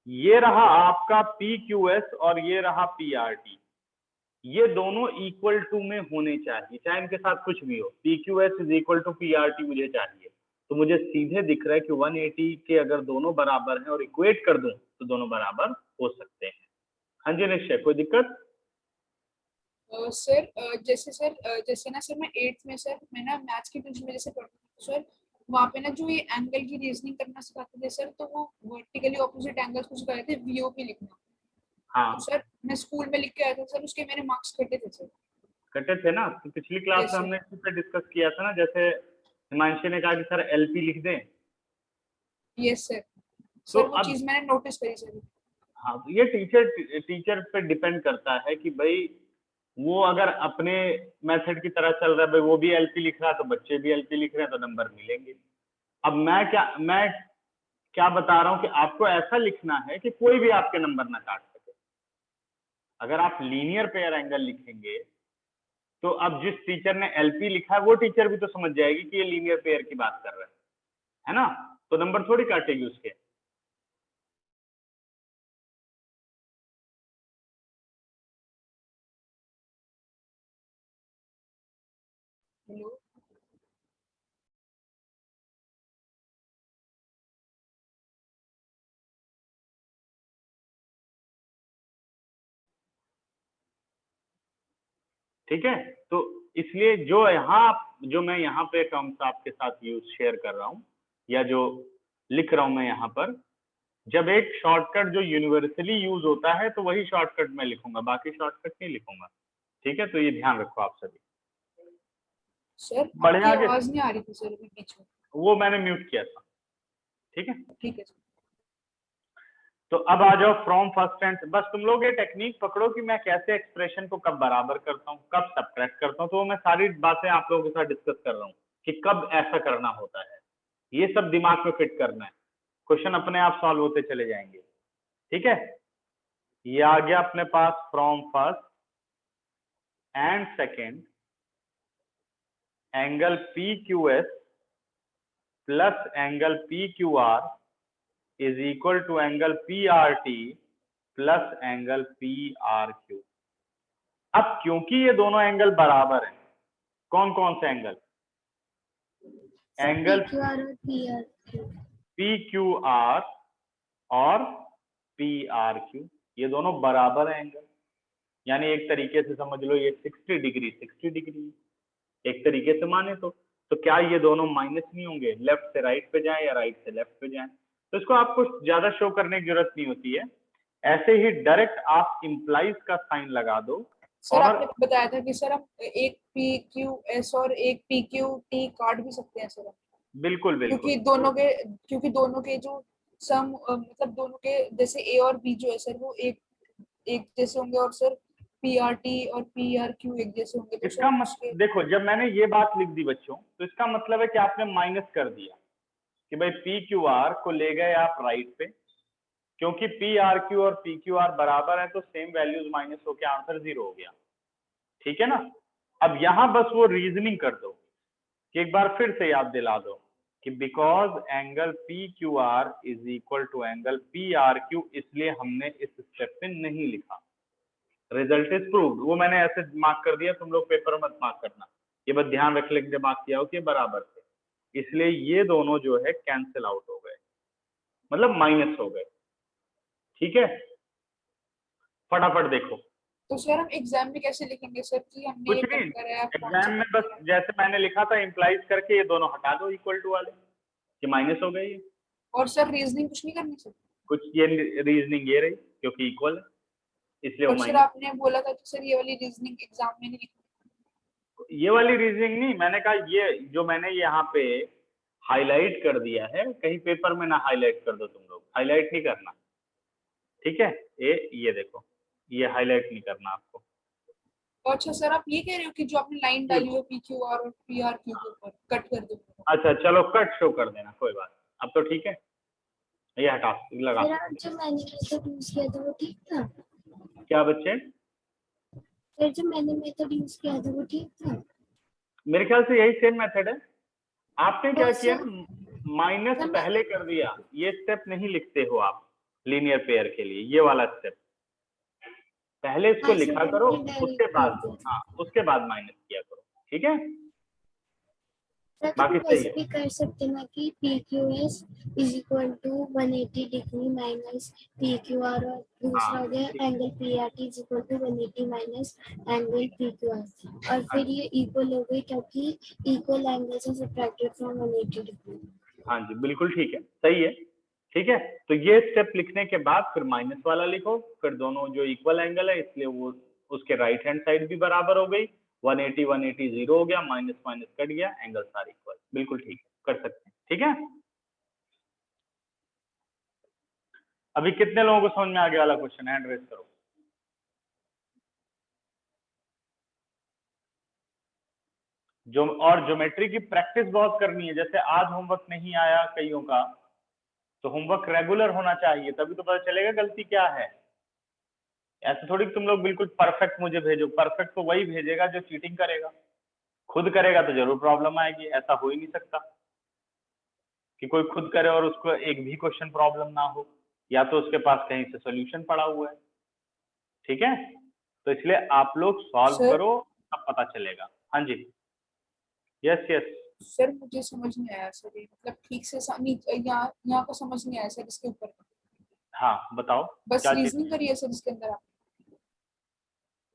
ये रहा आपका PQS और ये रहा PRT, ये दोनों इक्वल टू में होने चाहिए, चाहे इनके साथ कुछ भी हो। PQS is equal to PRT मुझे चाहिए, तो मुझे सीधे दिख रहा है कि 180 के अगर दोनों बराबर हैं और इक्वेट कर दूं तो दोनों बराबर हो सकते हैं। हाँ जी निश्चय, कोई दिक्कत? सर जैसे ना सर मैं 8th में सर मैं ना मैथ्स की ट्यूशन में जैसे पढ़ती थी सर, वहाँ पे ना जो ये एंगल की रीजनिंग करना सिखाते थे सर, तो वो वर्टिकली ऑपोजिट एंगल्स को सिखाते थे VOP लिखना। हाँ, तो सर मैं स्कूल में लिख के आया था सर, उसके मेरे मार्क्स कटे थे सर। कटे थे ना, तो पिछली क्लास Yes, में sir. हमने इसी पे डिस्कस किया था ना, जैसे हिमांशी ने कहा कि सर LP लिख दें। Yes sir. तो सर वो अब चीज मैंने नोटिस करी सर। हाँ, तो ये टीचर पे डिपेंड करता है कि भाई वो अगर अपने मेथड की तरह चल रहा है, भाई वो भी LP लिख रहा है तो बच्चे भी LP लिख रहे हैं, तो नंबर मिलेंगे। अब मैं क्या बता रहा हूँ कि आपको ऐसा लिखना है कि कोई भी आपके नंबर ना काट सके। अगर आप लीनियर पेयर एंगल लिखेंगे तो अब जिस टीचर ने LP लिखा है वो टीचर भी तो समझ जाएगी कि ये लीनियर पेयर की बात कर रहे हैं, है ना? तो नंबर थोड़ी काटेगी उसके। हेलो। ठीक है, तो इसलिए जो मैं यहाँ पे टर्म्स आपके साथ शेयर कर रहा हूँ या जो लिख रहा हूँ मैं यहाँ पर, जब एक शॉर्टकट जो यूनिवर्सली यूज होता है तो वही शॉर्टकट मैं लिखूंगा, बाकी शॉर्टकट नहीं लिखूंगा। ठीक है, तो ये ध्यान रखो आप सभी। सर बढ़िया आपकी आगे, आवाज नहीं आ रही थी सर अभी बीच में। वो मैंने म्यूट किया था। ठीक है, ठीक है सर। तो अब आ जाओ फ्रॉम फर्स्ट एंड। बस तुम लोग ये टेक्निक पकड़ो कि मैं कैसे एक्सप्रेशन को कब बराबर करता हूँ, कब सब्ट्रैक्ट करता हूँ, तो मैं सारी बातें आप लोगों के साथ डिस्कस कर रहा हूँ कि कब ऐसा करना होता है। ये सब दिमाग में फिट करना है, क्वेश्चन अपने आप सॉल्व होते चले जाएंगे। ठीक है, ये आ गया अपने पास from first and second angle P Q S plus angle P Q R is equal to angle P R T plus angle P R Q. अब क्योंकि ये दोनों एंगल बराबर हैं, कौन कौन से एंगल? एंगल PQR और PRQ। पी क्यू आर और पी आर क्यू, ये दोनों बराबर है एंगल, यानी एक तरीके से समझ लो ये 60 डिग्री 60 डिग्री, एक तरीके से माने तो क्या ये दोनों माइनस नहीं होंगे, लेफ्ट से राइट पे जाएं या राइट से लेफ्ट पे जाएं? तो इसको आपको ज्यादा शो करने की जरूरत नहीं होती है, ऐसे ही डायरेक्ट आप इम्प्लाइज का साइन लगा दो। सर और आपने बताया था कि सर हम एक पी क्यू एस और एक पी क्यू टी काट भी सकते हैं सर, बिल्कुल बिल्कुल क्योंकि दोनों के जो सम मतलब दोनों के जैसे ए और बी जो है सर वो एक जैसे होंगे, और सर पी आर टी और पी आर क्यू एक जैसे होंगे। तो इसका सर मतलब देखो, जब मैंने ये बात लिख दी बच्चों, तो इसका मतलब है कि आपने माइनस कर दिया कि भाई पी क्यू आर को ले गए आप राइट पे, क्योंकि पी आर क्यू और पी क्यू आर बराबर है तो सेम वैल्यूज माइनस होकर आंसर 0 हो गया। ठीक है ना, अब यहां बस वो रीजनिंग कर दो कि एक बार फिर से याद दिला दो कि because angle P Q R is equal to angle P R Q, इसलिए हमने इस स्टेप पे नहीं लिखा। रिजल्ट इज प्रूव्ड, वो मैंने ऐसे मार्क कर दिया, तुम लोग पेपर मत मार्क करना, ये बस ध्यान रख लेके मार्क किया हो कि बराबर थे, इसलिए ये दोनों जो है कैंसिल आउट हो गए, मतलब माइनस हो गए। ठीक है, फटाफट देखो। तो सर हम एग्जाम में कैसे लिखेंगे सर कि हमने कुछ ये नहीं, कट करा है, एग्जाम में बस जैसे मैंने लिखा था इम्प्लाइज करके ये दोनों हटा दो इक्वल टू वाले, कि माइनस हो गए ये। और सर रीजनिंग कुछ नहीं करनी सर? कुछ ये रीजनिंग ये रही क्योंकि इक्वल है इसलिए वो और सर माइनस। आपने बोला था कि सर ये वाली रीजनिंग एग्जाम में नहीं लिखनी। ये वाली रीजनिंग नहीं, मैंने कहा ये जो मैंने यहाँ पे हाईलाइट कर दिया है, कहीं पेपर में ना हाईलाइट कर दो, तुम लोग हाईलाइट नहीं करना। ठीक है, ये देखो, ये हाईलाइट नहीं करना आपको। अच्छा सर आप ये कह रहे हो कि जो आपने लाइन डाली हुई है पी क्यू आर और पी आर क्यू के ऊपर कट कर दो? अच्छा चलो कट शो कर देना, कोई बात, अब तो ठीक है, ये हटा लगा। फिर आज जो मैंने मेथड यूज किया था वो ठीक था? क्या बच्चे? फिर जो मैंने मेथड यूज किया था वो ठीक था? मेरे ख्याल से यही सेम मेथड है। आपने क्या तो किया सर ना, माइनस मैं- पहले कर दिया, ये स्टेप नहीं लिखते हो आप लीनियर पेयर के लिए, ये वाला स्टेप पहले इसको हाँ, लिखा सर करो, मैंने उसके डायरेक्ट कर बाद, दिया था। हाँ उसके बाद माइनस किया करो। ठीक है, सर बाकी तो सही वैसे है। भी कर सकते हैं ना कि P Q S is equal to 180 degree minus P Q R, और दूसरा हो गया ठीक। Angle P R T is equal to 180 minus angle P Q R, और हाँ फिर ये इक्वल हो गई क्योंकि equal angles are subtracted from 180 degree. हाँ जी बिल्कुल ठीक है, सही है। ठीक है, तो ये स्टेप लिखने के बाद फिर माइनस वाला लिखो, फिर दोनों जो इक्वल एंगल है इसलिए वो उसके राइट हैंड साइड भी बराबर हो गई, 180 180 0 हो गया, माइनस माइनस कट गया, एंगल सारे इक्वल, बिल्कुल ठीक है, कर सकते हैं। ठीक है, अभी कितने लोगों को समझ में आ गया वाला क्वेश्चन, हैंड रेज करो। जो और ज्योमेट्री की प्रैक्टिस बहुत करनी है, जैसे आज होमवर्क नहीं आया कईयों का, तो होमवर्क रेगुलर होना चाहिए, तभी तो पता चलेगा गलती क्या है। ऐसे थोड़ी तुम लोग बिल्कुल परफेक्ट मुझे भेजो, परफेक्ट तो वही भेजेगा जो चीटिंग करेगा, खुद करेगा तो जरूर प्रॉब्लम आएगी, ऐसा हो ही नहीं सकता कि कोई खुद करे और उसको एक भी क्वेश्चन प्रॉब्लम ना हो, या तो उसके पास कहीं से सोल्यूशन पड़ा हुआ है। ठीक है, तो इसलिए आप लोग सॉल्व सर करो, तब पता चलेगा। हाँ जी, यस यस। सर मुझे समझ नहीं आया सर, ये मतलब ठीक से यहाँ का समझ नहीं आया सर इसके ऊपर। हाँ बताओ, बस क्या चीज, रीजनिंग करी है सर इसके अंदर आप?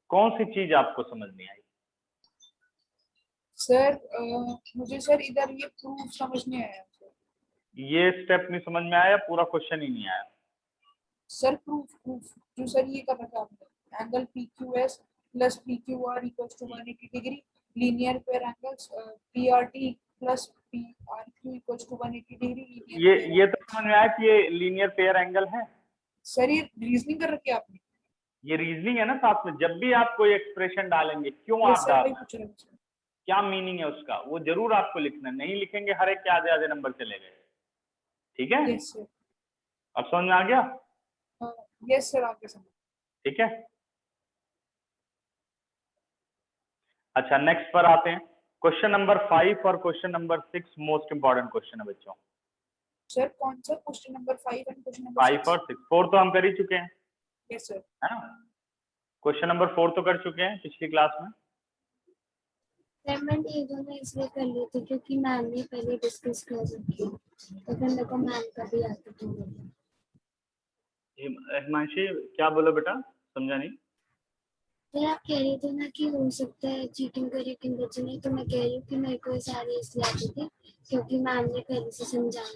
कौन सी चीज आपको समझ नहीं आई? सर मुझे सर इधर ये प्रूफ समझ नहीं आया सर। ये स्टेप नहीं समझ में आया, पूरा क्वेश्चन ही नहीं आया। सर प्रूफ जो सर ये कर रखा है आपने, angle P Q S plus P Q R equals to 180 degree, linear pair angles P R T plus P R Q equals to 180 degree. ये तो समझ में आया कि ये लीनियर पेयर एंगल है। सर ये रीजनिंग कर रखी है आपने? ये रीजनिंग है ना, साथ में जब भी आप कोई एक्सप्रेशन डालेंगे, क्यों ये आप सर डाल वही रहे हैं, पूछ रहे हैं। क्या मीनिंग है उसका, वो जरूर आपको लिखना है। नहीं लिखेंगे हर एक के आधे आधे नंबर चले गए। ठीक है, यस सर। अब समझ में आ गया? यस सर, आपके समझ। ठीक है, अच्छा नेक्स्ट पर आते हैं। क्वेश्चन नंबर 5 और question number 6 most important question है बच्चों। सर कौन सा question number 5 and question number 5 और 6, 4 तो हम कर ही चुके हैं, यस सर। है ना? क्वेश्चन नंबर 4 तो कर चुके हैं पिछली क्लास में। सर मैंने ये दोनों इसलिए कर लिए थे क्योंकि मैम ने पहले डिस्कस कर रखी है, तो फिर मेरे को मैम का भी आता था। हिमांशी क्या बोला बेटा, समझा नहीं। सर आप कह रहे थे ना कि हो सकता है चीटिंग करे कि बच्चे नहीं, तो मैं कह रही हूँ कि मेरे को ये सारे इसलिए आते थे क्योंकि मैम ने पहले से समझाया।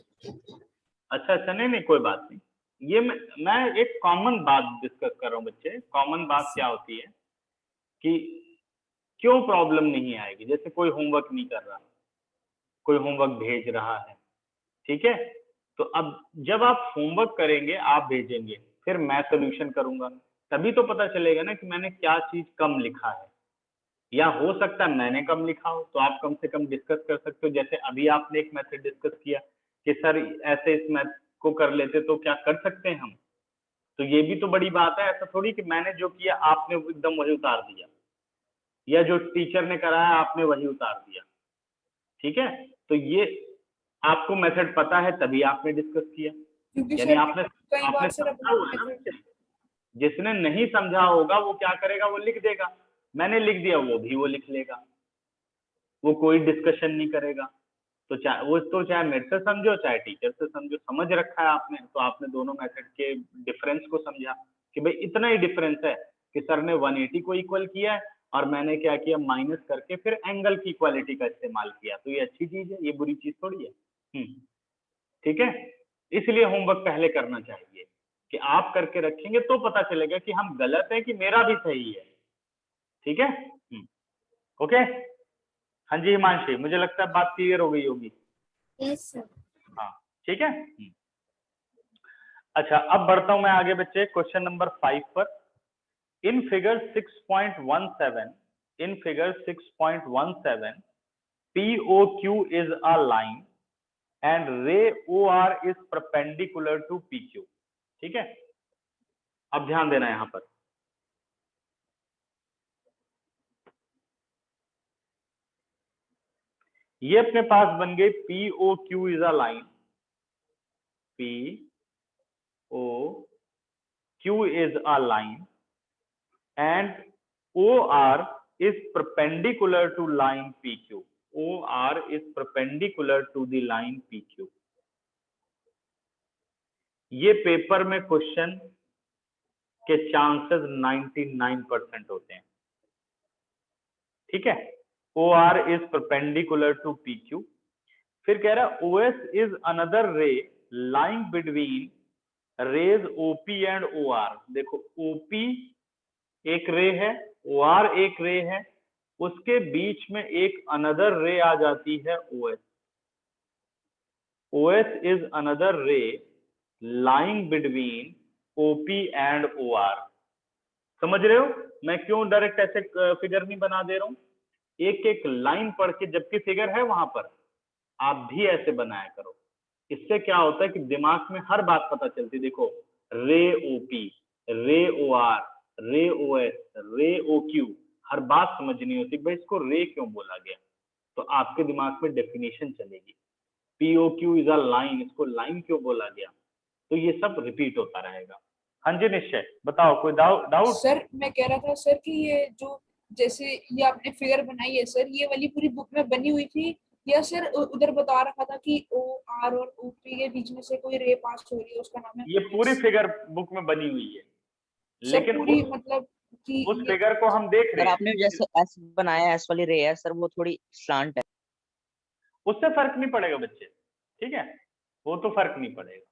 अच्छा अच्छा, नहीं नहीं कोई बात नहीं। ये मैं एक कॉमन बात डिस्कस कर रहा हूँ बच्चे। कॉमन बात क्या होती है कि क्यों प्रॉब्लम नहीं आएगी। जैसे कोई होमवर्क नहीं कर रहा, कोई होमवर्क भेज रहा है, ठीक है, तो अब जब आप होमवर्क करेंगे, आप भेजेंगे, फिर मैं सोल्यूशन करूंगा, तभी तो पता चलेगा ना कि मैंने क्या चीज कम लिखा है। या हो सकता है मैंने कम लिखा हो, तो आप कम से कम डिस्कस कर सकते हो। जैसे अभी आपने एक मेथड डिस्कस किया कि सर ऐसे इस मैथ को कर लेते तो क्या कर सकते हैं हम, तो ये भी तो बड़ी बात है। ऐसा थोड़ी कि मैंने जो किया आपने एकदम वही उतार दिया, या जो टीचर ने कराया आपने वही उतार दिया। ठीक है, तो ये आपको मेथड पता है तभी आपने डिस्कस किया, क्योंकि यानी सर आपने कई आपने बार सर समझा अपना हुआ है ना बच्चे। जिसने नहीं समझा होगा वो क्या करेगा, वो लिख देगा। मैंने लिख दिया, वो भी वो लिख लेगा, वो कोई डिस्कशन नहीं करेगा। तो चाहे वो तो चाहे मेरे से समझो चाहे टीचर से समझो, समझ रखा है आपने, तो आपने दोनों मेथड के डिफरेंस को समझा कि भाई इतना ही डिफरेंस है कि सर ने 180 को इक्वल किया है और मैंने क्या किया, माइनस करके फिर एंगल की इक्वालिटी का इस्तेमाल किया। तो ये अच्छी चीज है, ये बुरी चीज थोड़ी है। ठीक है, इसलिए होमवर्क पहले करना चाहिए कि आप करके रखेंगे तो पता चलेगा कि हम गलत है कि मेरा भी सही है। ठीक है, ओके। हाँ जी हिमांशी, मुझे लगता है बात क्लियर हो गई होगी। Yes sir. हाँ ठीक है। अच्छा, अब बढ़ता हूं मैं आगे बच्चे क्वेश्चन नंबर 5 पर। In figure 6.17, in figure 6.17 POQ is a line and ray OR is perpendicular to PQ। ठीक है, अब ध्यान देना यहां पर। ये अपने पास बन गई POQ is a line, POQ is a line and OR is perpendicular to line PQ। OR is perpendicular to the line PQ। ये पेपर में क्वेश्चन के चांसेस 99% होते हैं। ठीक है, OR is perpendicular to PQ। फिर कह रहा है OS is another ray lying between rays OP and OR। देखो OP एक रे है, OR एक रे है, उसके बीच में एक अनदर रे आ जाती है OS। OS is another ray lying between OP and OR। समझ रहे हो मैं क्यों डायरेक्ट ऐसे फिगर नहीं बना दे रहा हूं, एक एक लाइन पढ़ के, जबकि फिगर है वहां पर, आप भी ऐसे बनाया करो। इससे क्या होता है कि दिमाग में हर बात पता चलती। देखो रे OP, रे OR, रे OS, रे OQ, हर बात समझनी होती है भाई इसको रे क्यों बोला गया, तो आपके दिमाग में डेफिनेशन चलेगी। POQ इज अ लाइन, इसको लाइन क्यों बोला गया, तो ये सब रिपीट होता रहेगा। हाँ जी निश्चय, बताओ कोई डाउट? सर मैं कह रहा था सर कि ये जो जैसे ये आपने फिगर बनाई है सर, ये वाली पूरी बुक में बनी हुई थी, या सर उधर बता रखा था कि OR और OP के बीच में से कोई रे पास हो रही है, उसका नाम है ये पूरी फिगर बुक में बनी हुई है, सर लेकिन पूरी मतलब कि उस फिगर को हम देख रहे सर हैं। आपने जैसे एस बनाया, एस वाली रे है सर, वो थोड़ी स्लांट है। उससे फर्क नहीं पड़ेगा बच्चे, ठीक है, वो तो फर्क नहीं पड़ेगा। तो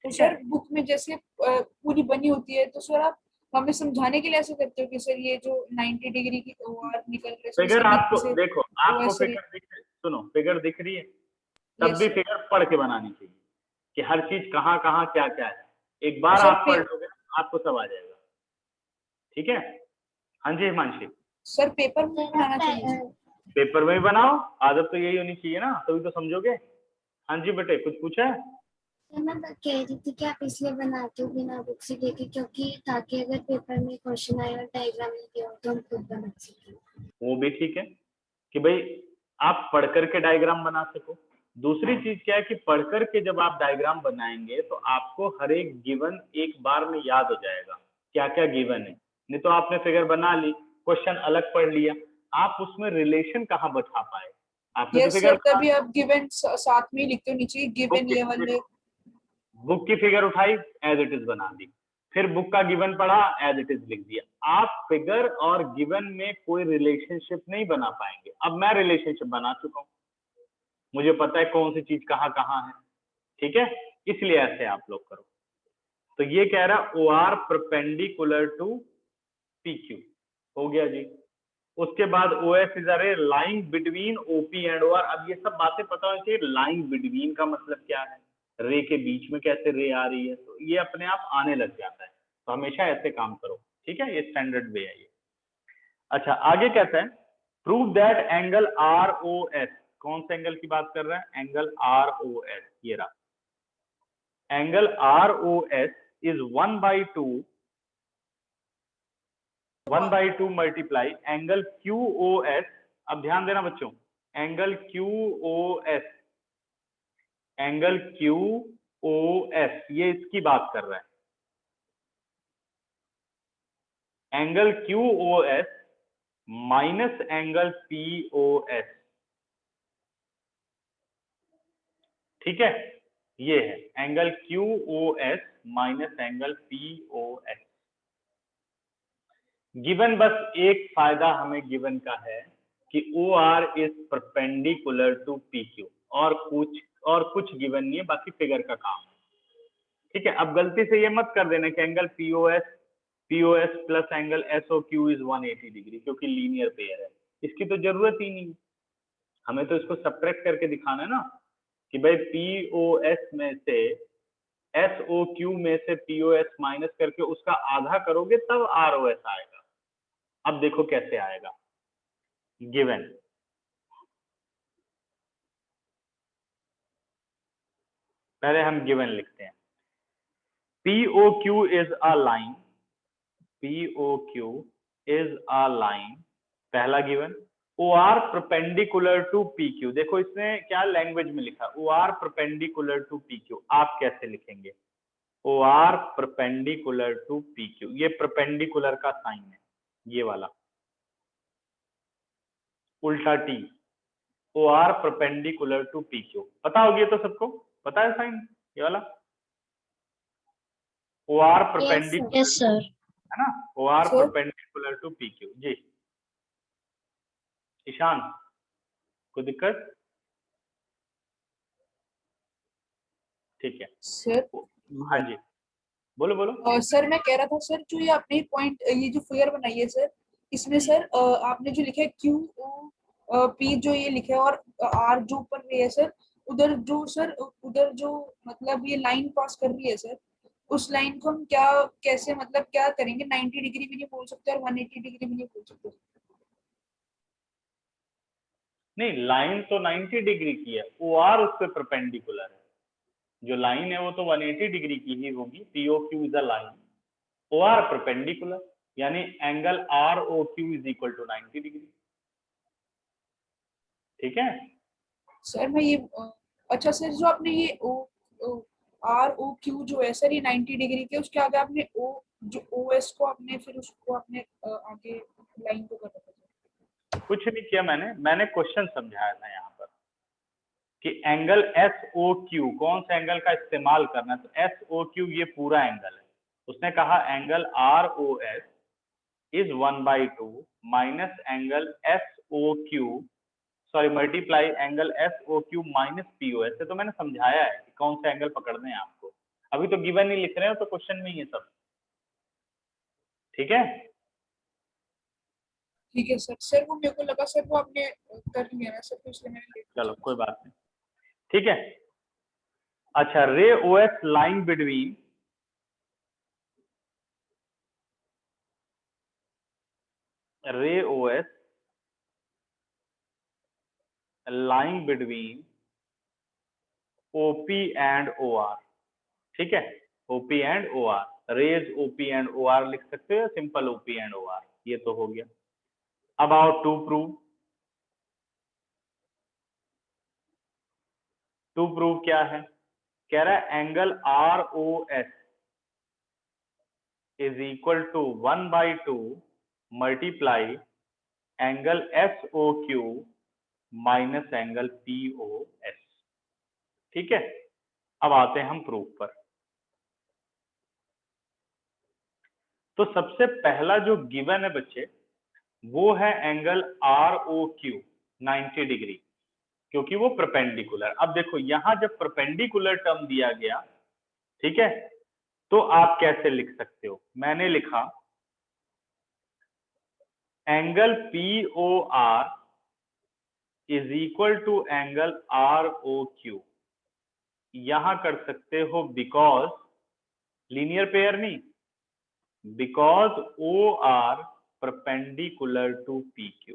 ठीक है, सर बुक में जैसे पूरी बनी होती है, तो सर आप हमें समझाने के लिए ऐसे करते हो कि सर ये जो 90 डिग्री की OR निकल रही है सर, फिगर इसके आपको बीच से देखो, आपको OS रे। फिगर दिख रही, सुनो फिगर दिख रही है, तब यस भी सर। फिगर पढ़ के बनानी चाहिए कि हर चीज कहाँ कहाँ क्या क्या है। एक बार सर आप पढ़ लोगे आपको सब आ जाएगा। ठीक है, हाँ जी हिमांशी। सर पेपर में सर बनाना आप चाहिए। पेपर में ही बनाओ, आदत तो यही होनी चाहिए ना, तभी तो समझोगे। हाँ जी बेटे, कुछ पूछा है? तो मैं कह रही थी कि आप इसलिए बनाते हो बिना बुक से देखे, क्योंकि ताकि अगर पेपर में क्वेश्चन आए और डायग्राम नहीं दिया हो तो हम खुद बना सकें। वो भी ठीक है कि भाई आप पढ़ करके डायग्राम बना सको। दूसरी चीज क्या है कि पढ़ करके जब आप डायग्राम बनाएंगे तो आपको हर एक गिवन एक बार में याद हो जाएगा क्या क्या गिवन है। नहीं तो आपने फिगर बना ली, क्वेश्चन अलग पढ़ लिया, आप उसमें रिलेशन कहाँ बैठा पाए? आपने तो यस फिगर सर, तभी आप गिवन साथ में ही लिखते हो नीचे, गिवन ये वाले। बुक की फिगर उठाई, एज इट इज बना दी, फिर बुक का गिवन पढ़ा, एज इट इज लिख दिया। आप फिगर और गिवन में कोई रिलेशनशिप नहीं बना पाएंगे। अब मैं रिलेशनशिप बना चुका हूं, मुझे पता है कौन सी चीज कहाँ कहाँ है, ठीक है, इसलिए ऐसे आप लोग करो। तो ये कह रहा है O R perpendicular to P Q, हो गया जी। उसके बाद ओ S is a ray lying between OP and O R. अब ये सब बातें पता होनी चाहिए, लाइंग बिटवीन का मतलब क्या है, रे के बीच में कैसे रे आ रही है, तो ये अपने आप आने लग जाता है। तो हमेशा ऐसे काम करो, ठीक है, ये स्टैंडर्ड वे है ये। अच्छा आगे कहते हैं prove that angle R O S. कौन से एंगल की बात कर रहे हैं? एंगल आर ओ एस, ये रहा। Angle R O S is 1/2 multiply angle Q O S. अब ध्यान देना बच्चों, angle Q O S, angle Q O S, ये इसकी बात कर रहा है। Angle Q O S minus angle P O S, ठीक है, ये है angle Q O S minus angle P O S. Given बस एक फायदा हमें गिवन का है कि O R is perpendicular to P Q, और कुछ गिवन नहीं है, बाकी फिगर का काम है, ठीक है। अब गलती से ये मत कर देना कि angle POS plus angle SO Q is 180 degree, क्योंकि लीनियर पेयर है, इसकी तो जरूरत ही नहीं। हमें तो इसको सब्ट्रैक्ट करके दिखाना है ना कि भाई पीओएस में से एसओ क्यू में से पीओएस माइनस करके उसका आधा करोगे तब आरओएस आएगा। अब देखो कैसे आएगा, गिवन पहले हम गिवन लिखते हैं। POQ is a line, POQ is a line, पहला given. OR perpendicular to PQ, देखो इसने क्या लैंग्वेज में लिखा, OR perpendicular to PQ, आप कैसे लिखेंगे? OR perpendicular to PQ, ये perpendicular का साइन है, ये वाला उल्टा T, OR perpendicular to PQ, पता होगी तो सबको पता है साइन ये वाला, OR perpendicular यस सर। है ना, OR Sir? perpendicular to PQ। जी ईशान, कोई दिक्कत? ठीक है सर हाँ जी, बोलो बोलो। सर मैं कह रहा था सर, जो ये आपने पॉइंट, ये जो फिगर बनाई है सर, इसमें सर आपने जो लिखा है क्यू ओ पी, जो ये लिखा है, और आर जो ऊपर रही है सर, उधर जो सर, उधर जो मतलब ये लाइन पास कर रही है सर, उस लाइन को हम क्या, कैसे मतलब क्या करेंगे? 90 डिग्री भी नहीं बोल सकते और 180 डिग्री भी नहीं बोल सकते। नहीं, लाइन तो 90 डिग्री की है, OR उस पे परपेंडिकुलर है, जो लाइन है वो तो 180 डिग्री की ही होगी। POQ is a line, OR perpendicular, यानी angle ROQ is equal to 90 degree, ठीक है। सर मैं ये अच्छा सर, जो आपने ये ओ आर ओ क्यू जो है सर, ये 90 डिग्री के, उसके आगे आपने ओ, जो ओ एस को आपने फिर उसको आपने आगे लाइन को कर रखा था। कुछ नहीं किया मैंने क्वेश्चन समझाया था यहाँ पर कि एंगल SOQ, कौन सा एंगल का इस्तेमाल करना है, तो SOQ ये पूरा एंगल है। उसने कहा angle ROS is 1/2 minus angle SOQ, sorry multiply angle SOQ minus POS से। तो मैंने समझाया है कि कौन सा एंगल पकड़ने हैं आपको, अभी तो गिवन नहीं लिख रहे हो, तो क्वेश्चन में ही है सब, ठीक है। ठीक है सर। सर वो मेरे को लगा सर वो आपने कर लिया ना सर, तो इसलिए मैंने लेट चलो पूछा। कोई बात नहीं, ठीक है। अच्छा, रे OS लाइन बिटवीन, रे OS lying between OP and OR, ठीक है, OP and OR, rays OP and OR लिख सकते हो, सिंपल OP and OR, ये तो हो गया। अबाउट टू प्रूव क्या है, कह रहा है angle ROS is equal to 1/2 multiply angle SOQ minus angle POS, ठीक है। अब आते हैं हम प्रूफ पर। तो सबसे पहला जो गिवन है बच्चे वो है एंगल ROQ 90 डिग्री, क्योंकि वो परपेंडिकुलर। अब देखो यहां जब परपेंडिकुलर टर्म दिया गया, ठीक है, तो आप कैसे लिख सकते हो, मैंने लिखा angle POR is equal to angle ROQ, यहां कर सकते हो बिकॉज लीनियर पेयर नहीं, because OR perpendicular to PQ।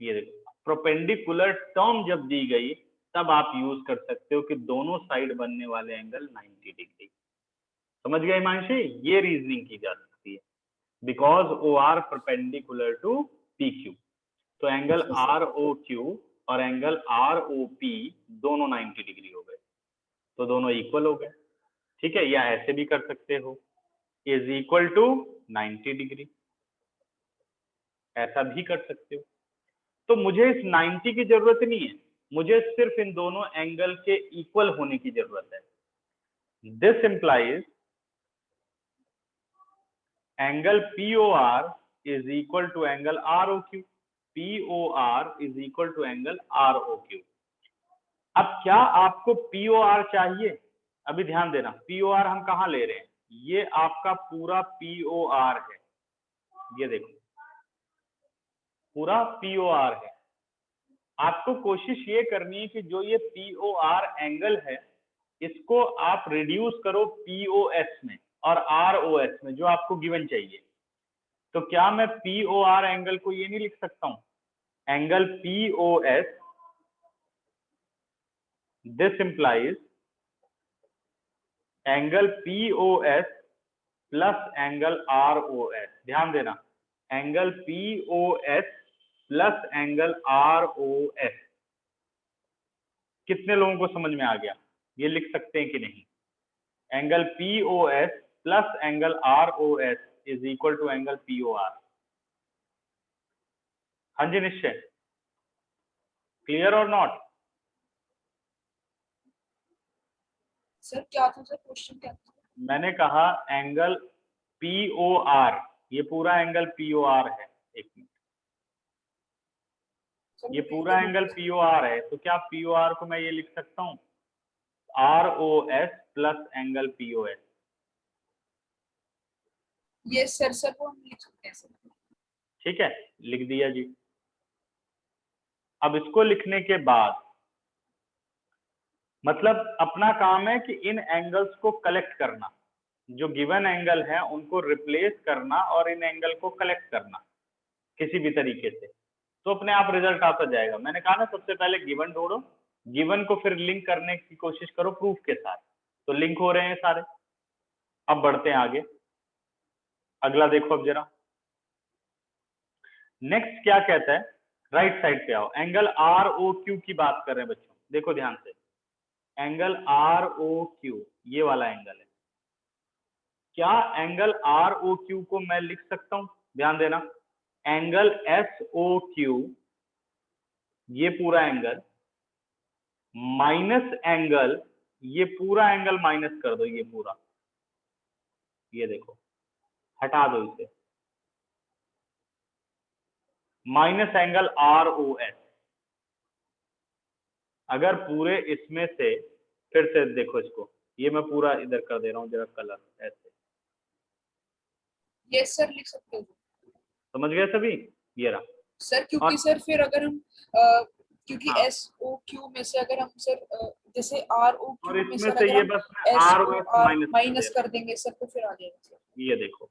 ये देखो परपेंडिकुलर टर्म जब दी गई तब आप यूज कर सकते हो कि दोनों साइड बनने वाले एंगल 90 डिग्री। समझ गए हिमांशी, ये रीजनिंग की जा सकती है, because OR perpendicular to PQ, तो एंगल ROQ और एंगल ROP दोनों 90 डिग्री हो गए, तो दोनों इक्वल हो गए, ठीक है। या ऐसे भी कर सकते हो इज इक्वल टू 90 डिग्री, ऐसा भी कर सकते हो। तो मुझे इस 90 की जरूरत नहीं है, मुझे सिर्फ इन दोनों एंगल के इक्वल होने की जरूरत है। This implies angle POR is equal to angle ROQ, POR is equal to angle ROQ। अब क्या आपको POR चाहिए, अभी ध्यान देना, POR हम कहां ले रहे हैं, ये आपका पूरा POR है, ये देखो पूरा POR है। आपको कोशिश ये करनी है कि जो ये POR एंगल है इसको आप रिड्यूस करो POS में और ROS में, जो आपको गिवन चाहिए। तो क्या मैं POR एंगल को ये नहीं लिख सकता हूं, angle POS, this implies angle POS plus angle ROS, ध्यान देना angle POS plus angle ROS। कितने लोगों को समझ में आ गया, ये लिख सकते हैं कि नहीं, angle POS plus angle ROS is equal to angle POR। हाँ जी निश्चय, क्लियर और नॉट? सर क्या था सर, क्वेश्चन क्या था? मैंने कहा एंगल POR, ये पूरा एंगल POR है, एक मिनट, सर ये मुझे पूरा एंगल POR है, तो क्या POR को मैं ये लिख सकता हूँ ROS plus angle POS। Yes sir, sir वो हम लिख सकते हैं सर। ठीक है, लिख दिया जी। अब इसको लिखने के बाद मतलब अपना काम है कि इन एंगल्स को कलेक्ट करना, जो गिवन एंगल है उनको रिप्लेस करना और इन एंगल को कलेक्ट करना किसी भी तरीके से, तो अपने आप रिजल्ट आता जाएगा। मैंने कहा ना सबसे पहले गिवन ढूंढो, गिवन को फिर लिंक करने की कोशिश करो प्रूफ के साथ, तो लिंक हो रहे हैं सारे। अब बढ़ते हैं आगे, अगला देखो अब जरा, नेक्स्ट क्या कहता है, राइट साइड पे आओ, एंगल ROQ की बात कर रहे हैं बच्चों, देखो ध्यान से, एंगल ROQ ये वाला एंगल है, क्या एंगल ROQ को मैं लिख सकता हूं, ध्यान देना, एंगल SOQ ये पूरा एंगल माइनस एंगल, ये पूरा एंगल माइनस कर दो, ये पूरा, ये देखो हटा दो इसे, माइनस एंगल ROS। अगर पूरे इसमें से फिर से देखो इसको, ये मैं पूरा इधर कर दे रहा हूं जरा कलर ऐसे, यस सर लिख सकते हो समझ गए सभी, ये रहा। सर, क्योंकि और सर फिर अगर हम क्योंकि हाँ, SOQ में से अगर हम सर जैसे ROQ और में इसमें सर से अगर ये हम बस मैं ROS SOR माइनस माइनस कर देंगे सर तो फिर आ जाएगा सर। ये देखो,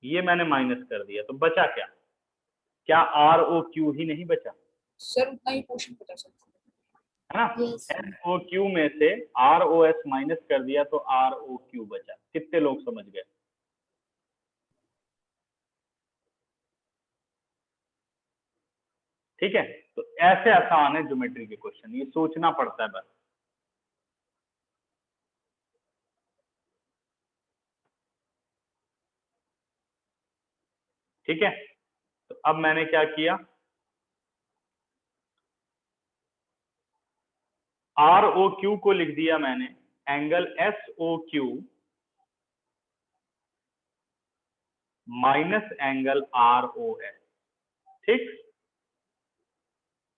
ये मैंने माइनस कर दिया, तो बचा क्या, क्या आर ओ क्यू ही नहीं बचा, सर उतना ही पोर्शन बचा सर। है ना? यस एस ओ क्यू में से आर ओ एस माइनस कर दिया तो आर ओ क्यू बचा। कितने लोग समझ गए? ठीक है, तो ऐसे आसान है ज्योमेट्री के क्वेश्चन, ये सोचना पड़ता है बस। ठीक है, तो अब मैंने क्या किया, आर ओ क्यू को लिख दिया मैंने angle S O Q minus angle R O S. ठीक,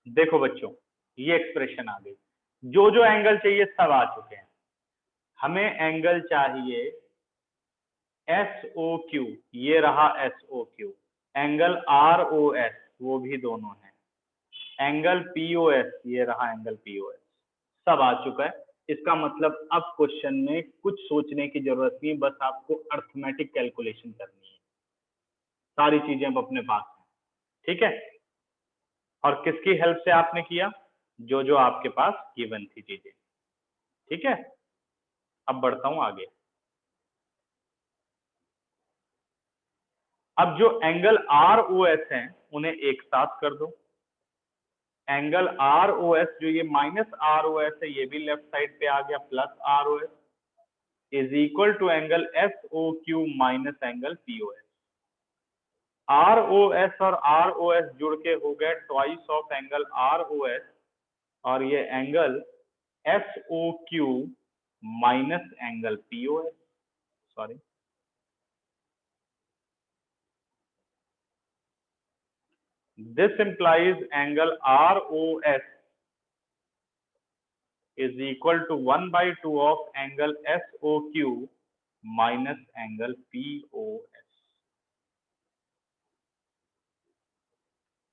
देखो बच्चों, ये एक्सप्रेशन आ गई, जो जो एंगल चाहिए सब आ चुके हैं। हमें एंगल चाहिए एस ओ क्यू, ये रहा S O Q, angle R O S वो भी दोनों है, एंगल पी ओ एस ये रहा एंगल पी ओ एस, सब आ चुका है। इसका मतलब अब क्वेश्चन में कुछ सोचने की जरूरत नहीं, बस आपको अर्थमेटिक कैलकुलेशन करनी है, सारी चीजें अब अपने पास हैं। ठीक है, और किसकी हेल्प से आपने किया, जो जो आपके पास गिवन थी चीजें। ठीक है, अब बढ़ता हूं आगे। अब जो एंगल आर ओ एस हैं उन्हें एक साथ कर दो, एंगल आर ओ एस जो ये माइनस आर ओ एस है ये भी लेफ्ट साइड पे आ गया, plus R O S is equal to angle S O Q minus angle P O S. R O S और आर ओ एस जुड़ के हो गए twice of angle R O S, और ये angle S O Q minus angle P O S, sorry this implies angle ROS is equal to 1/2 of angle SOQ minus angle POS।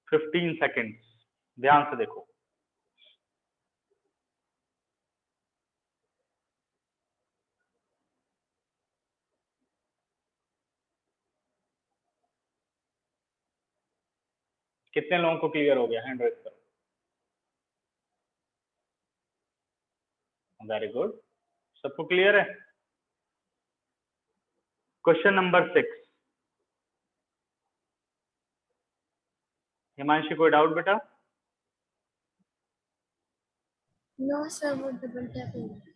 15 seconds, ध्यान से देखो। कितने लोगों को क्लियर हो गया, हैंड रेज करो। वेरी गुड, सबको क्लियर है। क्वेश्चन नंबर 6, हिमांशी कोई डाउट बेटा? नो सर, वो डबल टैप हो गया।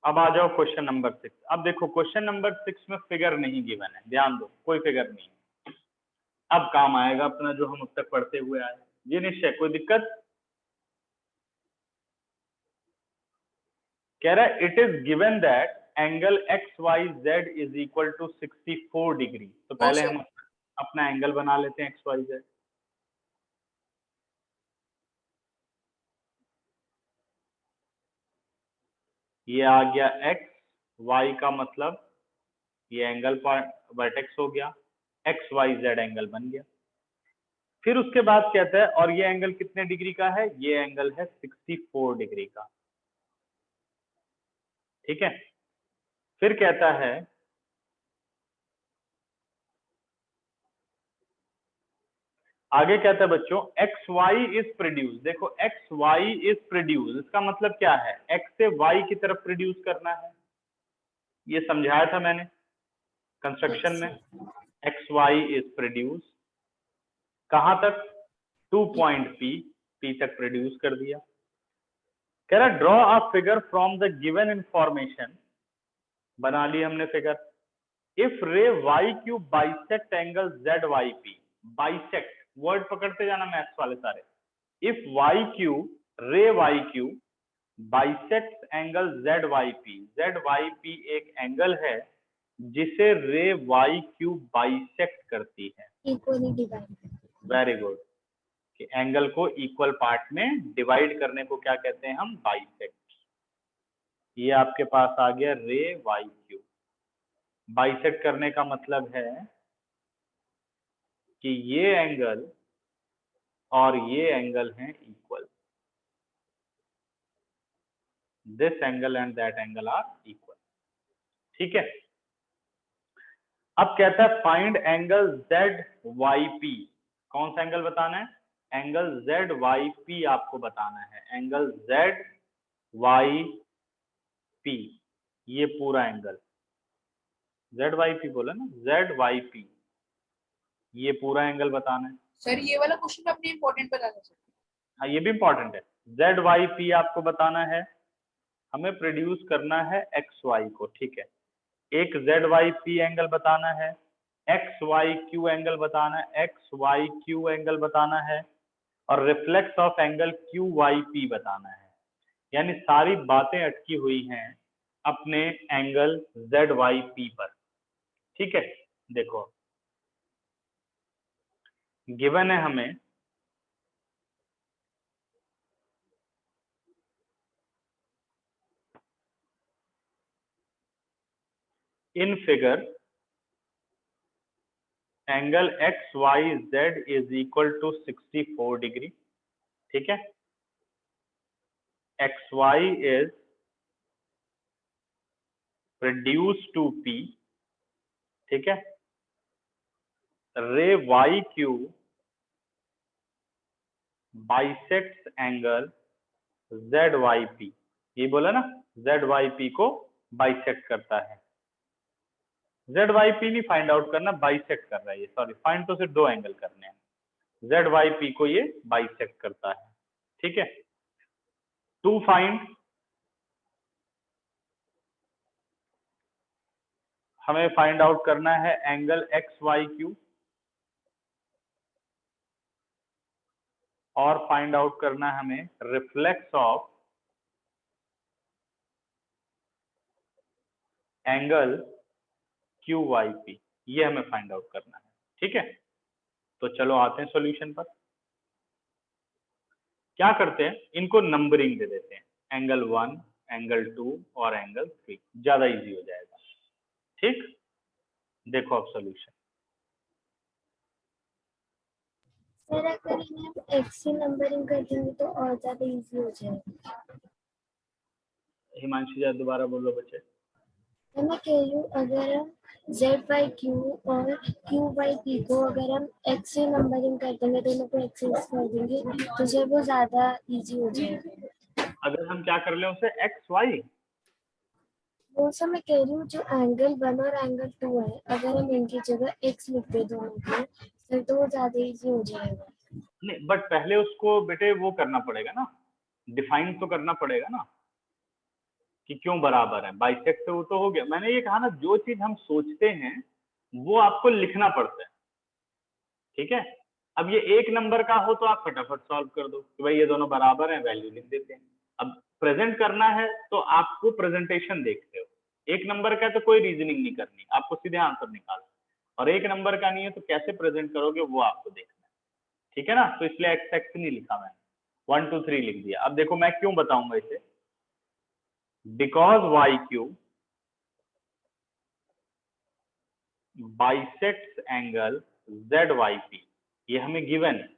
अब आ जाओ क्वेश्चन नंबर 6। अब देखो क्वेश्चन नंबर 6 में फिगर नहीं गिवन है, ध्यान दो, कोई फिगर नहीं है। अब काम आएगा अपना जो हम अब तक पढ़ते हुए आए, ये निश्चय, कोई दिक्कत? कह रहा है it is given that angle X Y Z is equal to 64 degree. तो पहले हम अपना एंगल बना लेते हैं एक्स वाई जेड। ये आ गया एक्स, वाई का मतलब ये एंगल वर्टेक्स हो गया, एक्स वाई जेड एंगल बन गया। फिर उसके बाद कहता है और ये एंगल कितने डिग्री का है, ये एंगल है 64 डिग्री का। ठीक है, फिर कहता है आगे, कहता है बच्चों एक्स वाई इज प्रोड्यूस। देखो एक्स वाई इज प्रोड्यूस, इसका मतलब क्या है, एक्स से वाई की तरफ प्रोड्यूस करना है, ये समझाया था मैंने कंस्ट्रक्शन Yes, में। sir. X Y is produce कहां तक, 2 पॉइंट पी, पी तक प्रोड्यूस कर दिया। कह रहा draw a figure from the given information, बना ली हमने figure. If ray Y Q bisect angle Z Y P, bisect word पकड़ते जाना मैथ्स वाले सारे। If Y Q, ray Y Q bisect angle Z Y P, Z Y P एक angle है जिसे रे वाई क्यू बाइसेक्ट करती है। Equally divided. वेरी गुड, कि एंगल को इक्वल पार्ट में डिवाइड करने को क्या कहते हैं हम, बाइसेक्ट। ये आपके पास आ गया रे वाई क्यू। बाइसेक्ट करने का मतलब है कि ये एंगल और ये एंगल हैं equal, this angle and that angle are equal. ठीक है, अब कहता है find angle Z Y P. कौन सा एंगल बताना है? एंगल जेड वाई पी आपको बताना है। एंगल जेड वाई पी, ये पूरा एंगल जेड वाई पी बोला ना, जेड वाई पी, ये पूरा एंगल बताना है। सर ये वाला क्वेश्चन अपने इम्पोर्टेंट बता दो सर। हाँ ये भी इंपॉर्टेंट है। जेड वाई पी आपको बताना है, हमें प्रोड्यूस करना है एक्स वाई को, ठीक है। एक जेड वाई पी एंगल बताना है, एक्स वाई क्यू एंगल बताना है, एक्स वाई क्यू एंगल बताना है, और reflex of angle Q Y P बताना है। यानी सारी बातें अटकी हुई हैं अपने एंगल जेड वाई पी पर, ठीक है। देखो गिवन है हमें in figure angle X Y Z is equal to 64 degree, ठीक है। X Y is reduced to P, ठीक है। Ray Y Q bisects angle Z Y P, ये बोला ना, जेड वाई पी को बाइसेक्ट करता है। जेड वाई पी नहीं फाइंड आउट करना, बाइसेक्ट कर रहा है ये, सॉरी फाइंड तो सिर्फ दो एंगल करने हैं। जेड वाई पी को ये बाइसेक्ट करता है, ठीक है। टू फाइंड, हमें फाइंड आउट करना है एंगल एक्स वाई क्यू, और फाइंड आउट करना है हमें reflex of angle Q Y P, ये हमें फाइंड आउट करना है, ठीक है। तो चलो आते हैं सॉल्यूशन पर। क्या करते हैं, इनको नंबरिंग दे देते हैं, एंगल 1, एंगल 2 और एंगल 3, ज्यादा इजी हो जाएगा, ठीक। देखो अब सॉल्यूशन। सर अगर इन्हें एक्स से नंबरिंग कर देंगे तो और ज्यादा इजी हो जाएगा। हिमांशी जी दोबारा बोलो बच्चे। तो मैं कह रही हूँ अगर हम जेड बाई क्यू और क्यू बाई पी को अगर हम एक्स से नंबरिंग कर देंगे, दोनों को एक्सेस कर देंगे तो जो वो ज्यादा इजी हो जाएगा। अगर हम क्या कर ले उसे एक्स वाई, वो सब मैं कह रही हूँ जो एंगल 1 और एंगल 2 है, अगर हम इनकी जगह एक्स लिख दे दोनों को सर तो वो ज्यादा इजी हो जाएगा। नहीं बट पहले उसको बेटे वो करना पड़ेगा ना, डिफाइन तो करना पड़ेगा ना कि क्यों बराबर है। बाइसेक्ट तो वो तो हो गया, मैंने ये कहा ना, जो चीज हम सोचते हैं वो आपको लिखना पड़ता है, ठीक है। अब ये एक नंबर का हो तो आप फटाफट सॉल्व कर दो कि भाई ये दोनों बराबर हैं, वैल्यू लिख देते हैं। अब प्रेजेंट करना है तो आपको प्रेजेंटेशन देखते हो, एक नंबर का है तो कोई रीजनिंग नहीं करनी, आपको सीधे आंसर निकालना, और एक नंबर का नहीं है तो कैसे प्रेजेंट करोगे वो आपको देखना है, ठीक है ना। तो इसलिए एक्स एक्स नहीं लिखा मैंने, 1 2 3 लिख दिया। अब देखो मैं क्यों बताऊंगा इसे, because Y Q bisects angle Z Y P, ये हमें गिवन है।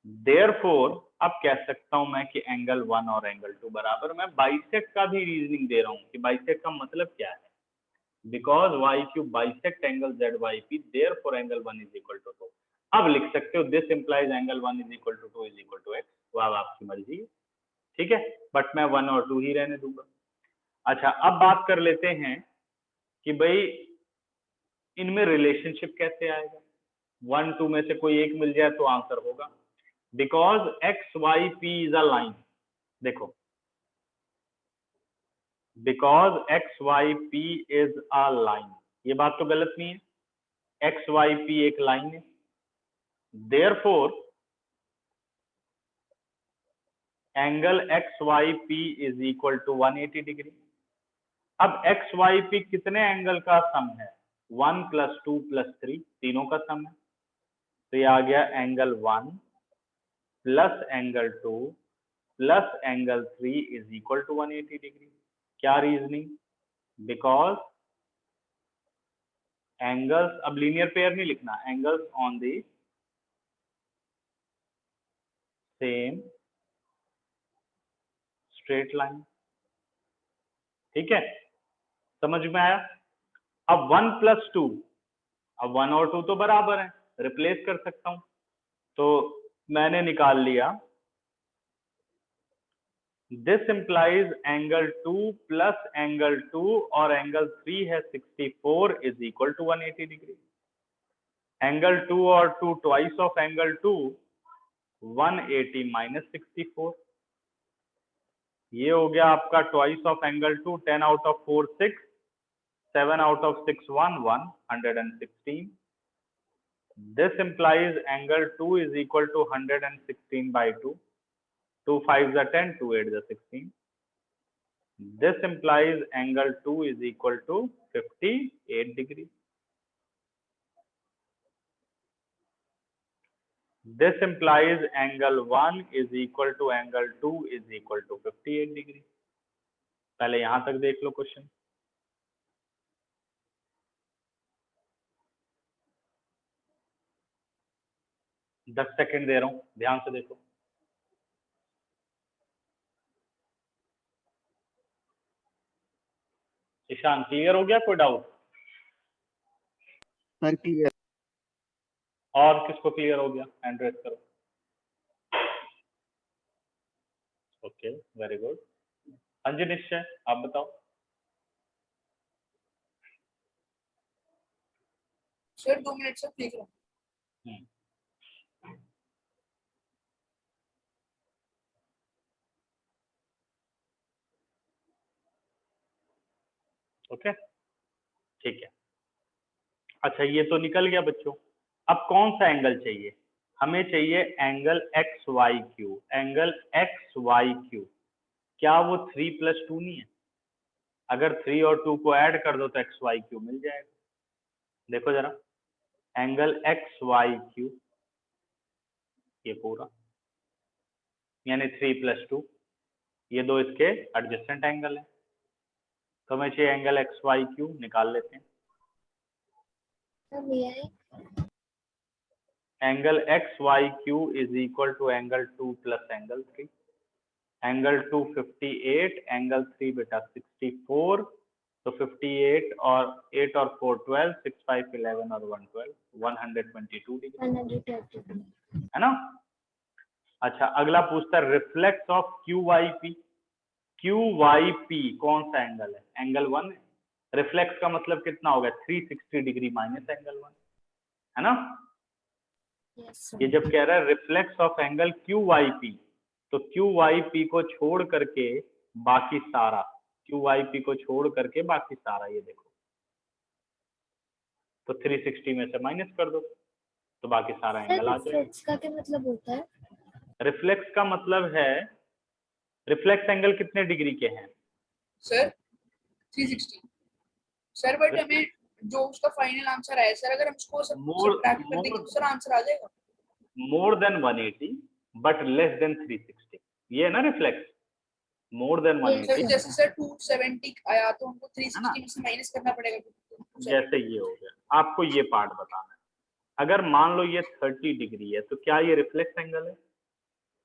देयरफॉर अब कह सकता हूं मैं कि एंगल 1 और एंगल 2 बराबर। मैं बाइसेक्ट का भी रीजनिंग दे रहा हूं कि बाइसेक्ट का मतलब क्या है। Because Y Q bisect angle Z Y P, therefore angle 1 is equal to 2। अब लिख सकते हो this implies angle 1 is equal to 2 is equal to X, वो अब आपकी मर्जी है, ठीक है। बट मैं 1 और 2 ही रहने दूंगा। अच्छा अब बात कर लेते हैं कि भाई इनमें रिलेशनशिप कैसे आएगा। 1 2 में से कोई एक मिल जाए तो आंसर होगा। Because X Y P is a line, देखो because X Y P is a line, ये बात तो गलत नहीं है, एक्स वाई पी एक लाइन है। Therefore angle X Y P is equal to 180 degree. अब एक्स वाई पी कितने एंगल का सम है, 1 + 2 + 3, तीनों का सम है। तो ये आ गया angle 1 plus angle 2 plus angle 3 is equal to 180 degree. क्या रीजनिंग, बिकॉज एंगल्स, अब लीनियर पेयर नहीं लिखना, angles on the same straight line, ठीक है। समझ में आया। अब 1 + 2 अब 1 और 2 तो बराबर है, रिप्लेस कर सकता हूं। तो मैंने निकाल लिया, this implies angle 2 plus angle 2 और एंगल 3 है 64 is equal to 180 degree. Angle 2 और 2 ट्वाइस ऑफ एंगल 2, 180 माइनस 64। ये हो गया आपका twice of angle 2, 10 out of 4 6, 7 out of 6 1 116. This implies angle 2 is equal to 116 by 2. 2 5s are 10, 2 8s are 16. This implies angle 2 is equal to 58 degree. This implies angle 1 is equal to angle 2 is equal to 58 degree. पहले यहां तक देख लो question. दस second दे रहा हूं, ध्यान से देखो। ईशान क्लियर हो गया, कोई डाउट? Sir clear. और किसको क्लियर हो गया, हैंड रेज करो। Okay, very good. हाँ जी निश्चय, आप बताओ। सर 2 मिनट से देख रहा हूँ। ओके, ठीक है। अच्छा, ये तो निकल गया बच्चों। अब कौन सा एंगल चाहिए? हमें चाहिए angle X Y Q. Angle X Y Q, क्या वो 3 + 2 नहीं है? अगर 3 और 2 को ऐड कर दो तो एक्स वाई क्यू मिल जाएगा। देखो जरा, एंगल एक्स वाई क्यू ये पूरा, यानी 3 + 2, ये दो इसके एडजेसेंट एंगल है। तो हमें चाहिए एंगल एक्स वाई क्यू, निकाल लेते हैं। Angle X Y Q is equal to angle 2 + angle 3। Angle 2 58, angle 3 बेटा 64। तो 58 और 8 और 4 12, 6 5 11 और 1 12, 122 डिग्री है ना। अच्छा, अगला पूछता है reflex of Q Y P. Q Y P कौन सा एंगल है? एंगल 1 है। रिफ्लेक्स का मतलब कितना होगा? 360 डिग्री माइनस एंगल 1, है ना। ये जब कह रहा है reflex of angle Q Y P, तो क्यू वाई पी को छोड़ करके बाकी सारा, क्यू वाई पी को छोड़ करके बाकी सारा, ये देखो, तो 360 में से माइनस कर दो तो बाकी सारा एंगल आ जाएगा। रिफ्लेक्स का क्या मतलब होता है? रिफ्लेक्स का मतलब है, रिफ्लेक्स एंगल कितने डिग्री के हैं सर 360। सर बट हमें जो उसका फाइनल आंसर है सर, अगर हम उसको सब्ट्रैक्ट कर देंगे तो सर आंसर आ जाएगा। More than 180 but less than 360, ये है ना रिफ्लेक्स। मोर देन 180, जैसे सर 270 आया तो हमको 360 में से माइनस करना पड़ेगा। जैसे ये हो गया। आपको ये पार्ट बताना है, अगर मान लो ये 30 डिग्री है तो क्या ये रिफ्लेक्स एंगल है?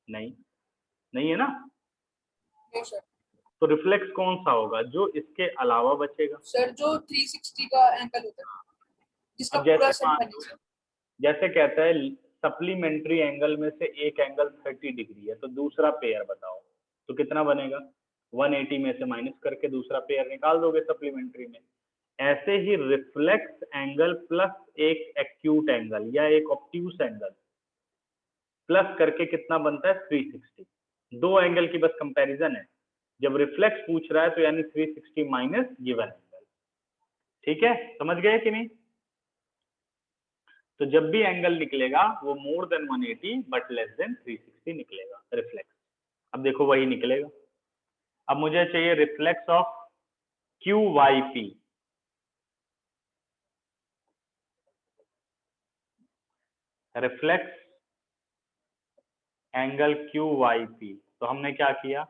नहीं, नहीं है ना। No sir. तो रिफ्लेक्स कौन सा होगा? जो इसके अलावा बचेगा सर जो 360 का एंगल होता है, जिसका पूरा सेट बनेगा। जैसे कहता है सप्लीमेंट्री एंगल में से एक एंगल 30 डिग्री है, तो दूसरा पेयर बताओ, तो कितना बनेगा? 180 में से माइनस करके दूसरा पेयर निकाल दोगे सप्लीमेंट्री में। ऐसे ही रिफ्लेक्स एंगल प्लस एक एक्यूट एंगल या एक ऑब्ट्यूस एंगल प्लस करके कितना बनता है? 360। दो एंगल की बस कंपैरिजन है। जब रिफ्लेक्स पूछ रहा है तो यानी 360 माइनस गिवन एंगल। ठीक है, समझ गए कि नहीं? तो जब भी एंगल निकलेगा वो more than 180 but less than 360 निकलेगा रिफ्लेक्स। अब देखो वही निकलेगा। अब मुझे चाहिए reflex of Q Y P. Reflex angle Q Y P, तो हमने क्या किया?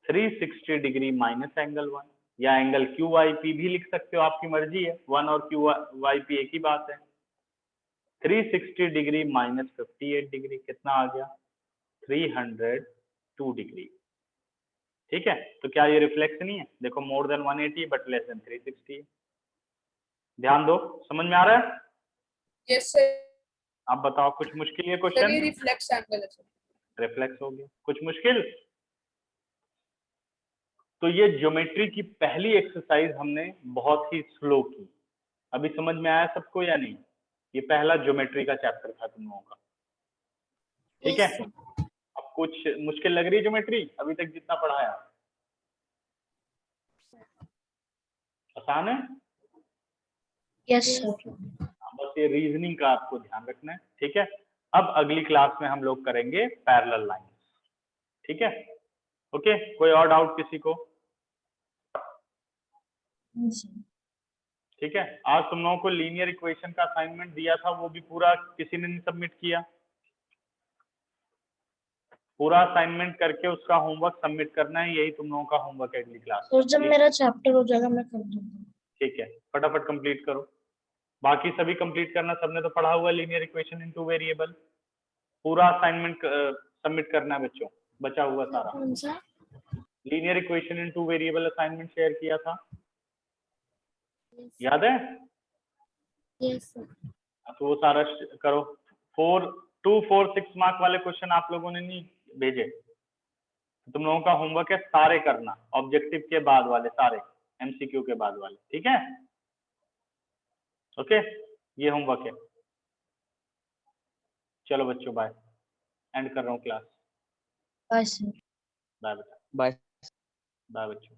360 डिग्री माइनस एंगल 1, या एंगल क्यू वाई पी भी लिख सकते हो, आपकी मर्जी है। 1 और क्यू वाई पी एक ही बात है। 360 डिग्री माइनस 58 डिग्री कितना आ गया? 302 डिग्री। ठीक है, तो क्या ये रिफ्लेक्स नहीं है? देखो more than 180 but less than 360। ध्यान दो, समझ में आ रहा है? Yes sir. आप बताओ कुछ मुश्किल है सर क्वेश्चन? ये रिफ्लेक्स एंगल है सर। रिफ्लेक्स हो गया, कुछ मुश्किल? तो ये ज्योमेट्री की पहली एक्सरसाइज हमने बहुत ही स्लो की। अभी समझ में आया सबको या नहीं? ये पहला ज्योमेट्री का चैप्टर था तुम लोगों का, ठीक है? Yes, sir. अब कुछ मुश्किल लग रही है ज्योमेट्री अभी तक जितना पढ़ाया? आसान है? Yes, sir. बस ये रीजनिंग का आपको ध्यान रखना है, ठीक है? अब अगली क्लास में हम लोग करेंगे पैरेलल लाइंस, ठीक है? ओके, कोई और डाउट किसी को? Yes, sir. ठीक है, आज तुम लोगों को लीनियर इक्वेशन का असाइनमेंट दिया था, वो भी पूरा किसी ने नहीं सबमिट किया? पूरा असाइनमेंट करके उसका होमवर्क सबमिट करना है, यही तुम लोगों का होमवर्क है अगली क्लास तो में। जब मेरा चैप्टर हो जाएगा मैं कर दूंगा। ठीक है, फटाफट कंप्लीट करो। बाकी सभी कंप्लीट करना, सबने तो पढ़ा हुआ linear equation in two variable. पूरा असाइनमेंट सबमिट करना है बच्चों, बचा हुआ सारा। कौन सा? Linear equation in two variable assignment share किया था, Yes, याद है? yes, sir. तो वो सारा करो। 2, 4, 6 मार्क वाले क्वेश्चन आप लोगों ने नहीं भेजे, तो तुम लोगों का होमवर्क है सारे करना, ऑब्जेक्टिव के बाद वाले सारे, एमसीक्यू के बाद वाले, ठीक है? ओके, ये होमवर्क है। चलो बच्चों, बाय, एंड कर रहा हूँ क्लास। Bye, sir. बाय बेटा, बाय। बाय बच्चों।